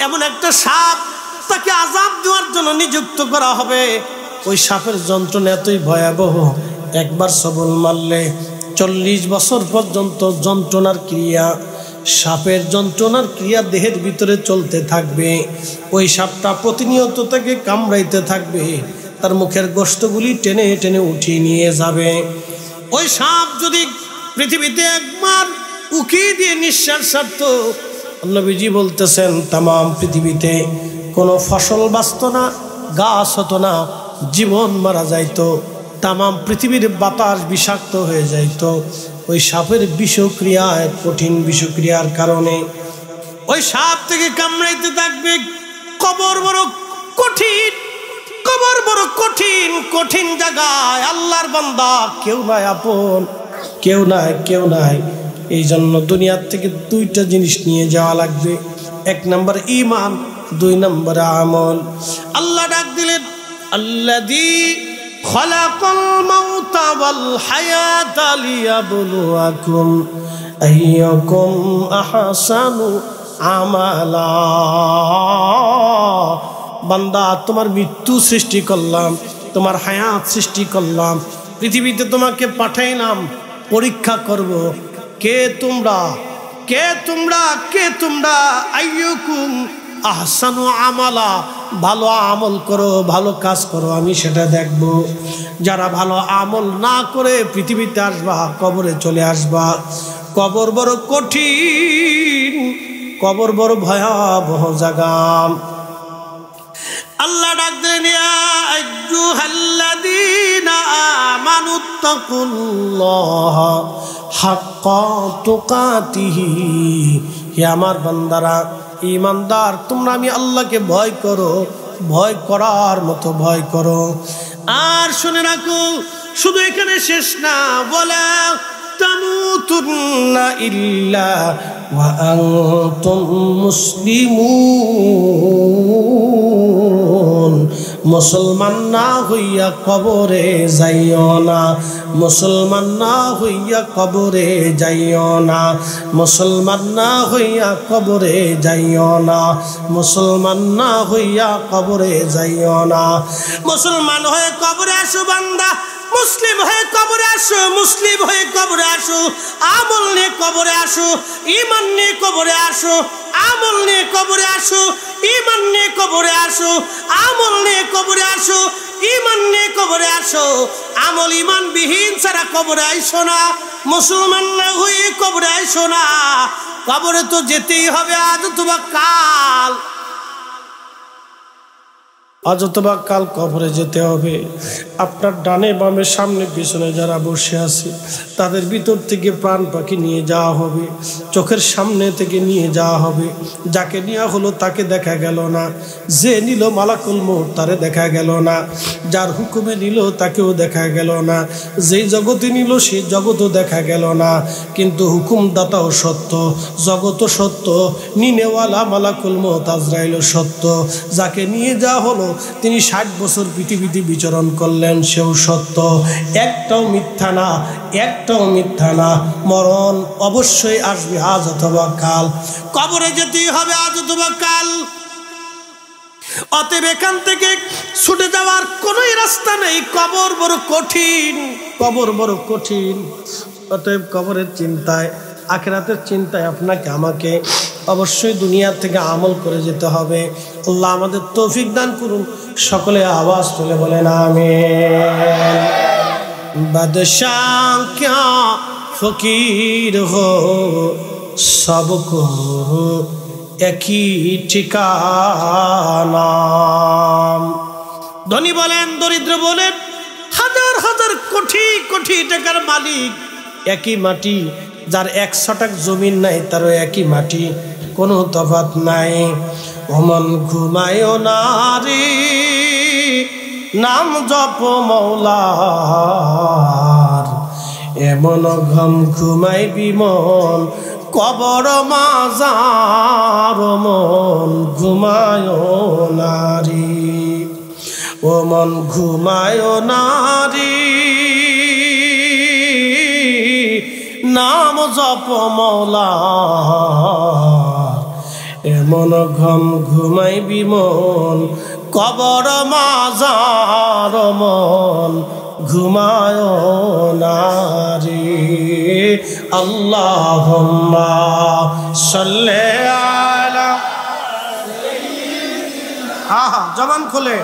এমন একটা সাপ তাকে আযাব দেওয়ার জন্য নিযুক্ত করা হবে। ওই সাপের যন্ত্রণা এতই ভয়াবহ, একবার সবল মারলে 40 বছর পর্যন্ত যন্ত্রণার ক্রিয়া, সাপের যন্ত্রণার ক্রিয়া দেহের ভিতরে চলতে থাকবে। ওই সাপটা প্রতিনিয়ত তাকে কামড়াইতে থাকবে, তার মুখের গোশতগুলি টেনে টেনে উঠিয়ে নিয়ে যাবে। ওই সাপ যদি পৃথিবীতে একবার উকি দিয়ে নিঃশ্বাস ছাড়তো, নবীজি বলতেছেন তামাম পৃথিবীতে কোনো ফসল বাঁচত না, গাছ হতো না, জীবন মারা যাইতো। তামাম পৃথিবীর বাতাস বিষাক্ত হয়ে যাইত। ওই সাপের বিষক্রিয়ায়, কঠিন বিষক্রিয়ার কারণে ওই সাপ থেকে কামড়াইতে থাকবে। কবর বড় কঠিন, কবর বড় কঠিন, কঠিন জায়গায়। আল্লাহর বান্দা কেউ নাই আপন, কেউ নাই, কেউ নাই। এই জন্য দুনিয়ার থেকে দুইটা জিনিস নিয়ে যাওয়া লাগবে। এক নম্বর ঈমান, দুই নম্বর আমল। আল্লাহ ডাক দিলেন, আল্লাযী খালাকাল মাউতা ওয়াল হায়াতা লিয়াবলুয়াকুম আইয়ুকুম আহসানু আমালা। বান্দা, তোমার মৃত্যু সৃষ্টি করলাম, তোমার হায়াত সৃষ্টি করলাম, পৃথিবীতে তোমাকে পাঠাইলাম পরীক্ষা করব। কে তোমরা, কে তোমরা, কে তোমরা? আইয়ুকুম আহসানু আমালা, ভালো আমল করো, ভালো কাজ করো, আমি সেটা দেখব। যারা ভালো আমল না করে পৃথিবীতে আসবা, কবরে চলে আসবা। কবর বড় কঠিন, কবর বড় ভয়াবহ জায়গা। আল্লাহ ডাক দেন, ইয়া আইয়ুহাল্লাযীনা আমানুত্তাকুল্লাহা হাক্কা তুকাতিহি। হে আমার বান্দারা, ঈমানদার, তোমরা আমি আল্লাহকে ভয় করো, ভয় করার মতো ভয় করো। আর শুনে রাখো, শুধু এখানে শেষ না, বলা তামুতুন্না ইল্লা ওয়া আনতুম মুসলিমুন। মুসলমান না হইয়া কবরে যাইও না, মুসলমান না হইয়া কবরে যাইও না, মুসলমান না হইয়া কবরে যাইও না, মুসলমান না হইয়া কবরে যাইও না। মুসলমান হয়ে কবরে আসো বান্দা, মুসলিম হয়ে কবরে আসো, মুসলিম হয়ে কবরে আসো, আমল নিয়ে কবরে আসো, ঈমান নিয়ে কবরে আসো, আমল নিয়ে কবরে আসো, ঈমান নিয়ে কবরে আসো, আমল নিয়ে কবরে আসো, ঈমান নিয়ে কবরে আসো। আমল ঈমান বিহীন ছাড়া কবরে আইসো না, মুসলমান না হয়ে কবরে আইসো না। কবরে তো যেতেই হবে, আজ অথবা কাল, আজ অথবা কাল কবরে যেতে হবে। আপনার ডানে বামে সামনে পিছনে যারা বসে আছে, তাদের ভিতর থেকে প্রাণ পাখি নিয়ে যাওয়া হবে, চোখের সামনে থেকে নিয়ে যাওয়া হবে। যাকে নেওয়া হলো তাকে দেখা গেল না, যে নিল মালাকুল মউত তারে দেখা গেল না, যার হুকুমে নিল তাকেও দেখা গেল না, যেই জগতে নিল সেই জগতও দেখা গেল না। কিন্তু হুকুমদাতাও সত্য, জগতও সত্য, নিনেওয়ালা মালাকুল মউত আজরাইলও সত্য। যাকে নিয়ে যাওয়া হলো তিনি 60 বছর পৃথিবীতে বিচরণ করলেন, সেও সত্য। একটাও মিথ্যা না, একটাও মিথ্যা না। মরণ অবশ্যই আসবে, আজ অথবা কাল। কবরে যেতেই হবে, আজ অথবা কাল। অতএব এখান থেকে ছুটে যাওয়ার কোনোই রাস্তা নেই। কবর বড় কঠিন, কবর বড় কঠিন। অতএব কবরের চিন্তায়, আখিরাতের চিন্তায় আপনাকে আমাকে অবশ্যই দুনিয়া থেকে আমল করে যেতে হবে। আল্লাহ আমাদের তৌফিক দান করুন। সকলে আওয়াজ তুলে বলেন আমিন। বাদশাহ ক্যা ফকির হো সবকো একই ঠিকানা। ধনী বলেন, দরিদ্র বলেন, হাজার হাজার কোটি কোটি টাকার মালিক একই মাটি। যার 1 শতক জমিন নাই তারও একই মাটি, কোনো তফাৎ নাই। ওমন ঘুমায় নারী, নাম জপ মৌলার, এমন ঘম ঘুমাই বিমন কবর মাজার। মন ঘুমায় নারী, ও মন ঘুমায় নারী, নাম জপ মৌলার, এমন ঘম ঘুমাই বিমন কবর মাজার। মন ঘুমায় নারী। আল্লাহুম্মা সাল্লি আলা। হ্যাঁ, জবান খোলে।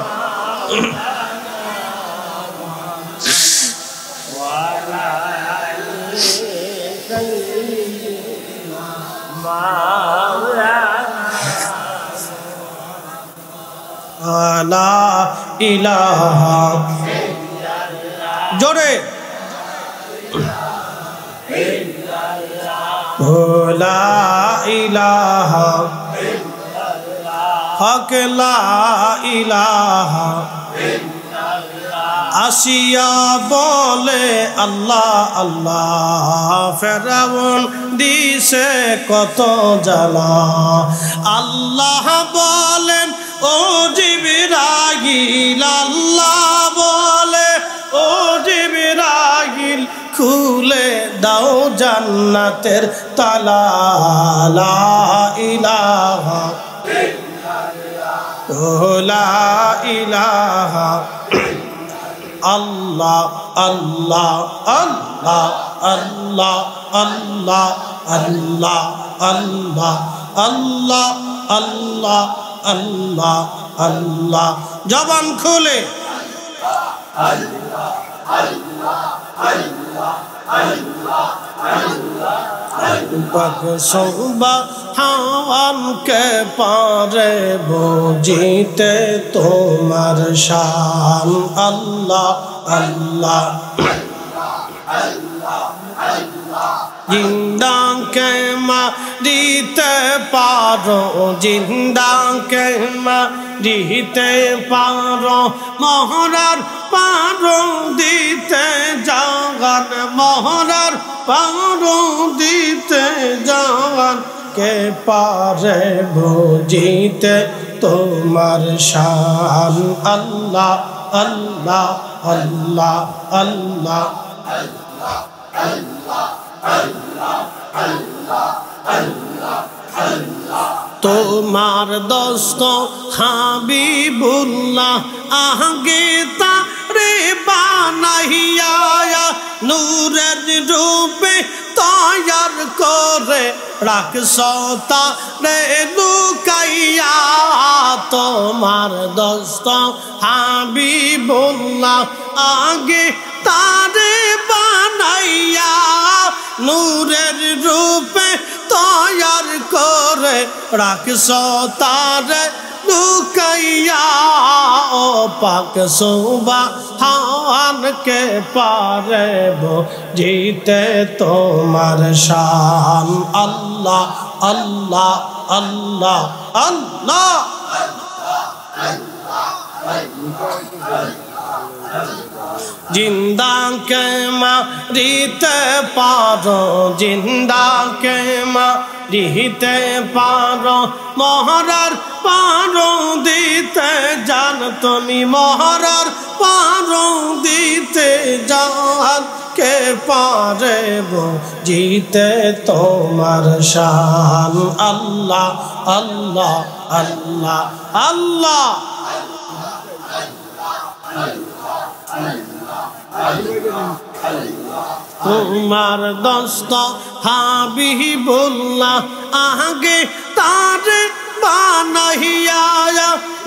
লা ইলাহা জোরে লা ইলাহা হক লা ইলাহা আসিয়া বলে আল্লাহ আল্লাহ ফেরাউন দিছে কত জ্বালা আল্লাহ বলেন ও জিবরাইল আল্লাহ বলে ও জিবরাইল খুলে দাও জান্নাতের তালা লা ইলাহা লা ইলাহা আল্লাহ আল্লাহ আল্লাহ আল্লাহ আল্লাহ আল্লাহ আল্লাহ আল্লাহ আল্লাহ আল্লাহ আল্লাহ জবান খুলে আল্লাহ আল্লাহ আল্লাহ আল্লাহ আল্লাহ পাক সুবহান কে পারে বুঝিতে তোমার শান আল্লাহ আল্লাহ আল্লাহ আল্লাহ জিন্দা কে মারিতে পারো জিন্দা কে মারিতে পারো মহরার পারো দিতে জাগান মহরার পারো দিতে জাগান কে পারে বুঝিতে তোমার শান আল্লাহ আল্লাহ আল্লাহ আল্লাহ আল্লাহ আল্লাহ আল্লাহ আল্লাহ আল্লাহ আল্লাহ তোমার দোস্ত হাবিবুল্লাহ আগে তারে বানাইয়া নূরের রূপে তৈয়ার করে রাখছো তারে লুকাইয়া তোমার দোস্ত হাবিবুল্লাহ আগে তারে বানাইয়া নূরের রূপে তৈয়ার করে রাখছো তারে লুকাইয়া ও পাক সুবহান কে পারে বুঝিতে তোমার শান আল্লাহ আল্লাহ আল্লাহ আল্লাহ জিন্দা কে মারিতে পারো জিন্দা কে মারিতে পারো মহরার পারো দিতে জান তুমি মহরার পারো দিতে জান কে পারে বুঝিতে তোমার শান আল্লাহ আল্লাহ আল্লাহ আল্লাহ তোমার দোস্ত হাবিবুল্লাহ আগে তারে বানাইয়া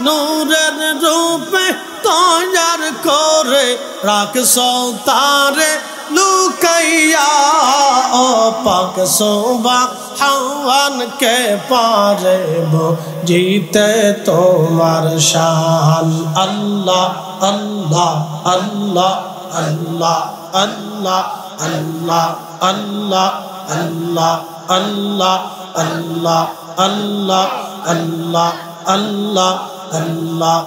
নূরের রূপে তৈয়ার করে রাখছো তারে লুকাইয়া ও পাক সুবহান কে পারে বুঝিতে তোমার শান আল্লাহ আল্লাহ আল্লাহ আল্লাহ আল্লাহ আল্লাহ আল্লাহ আল্লাহ আল্লাহ আল্লাহ আল্লাহ আল্লাহ আল্লাহ আল্লাহ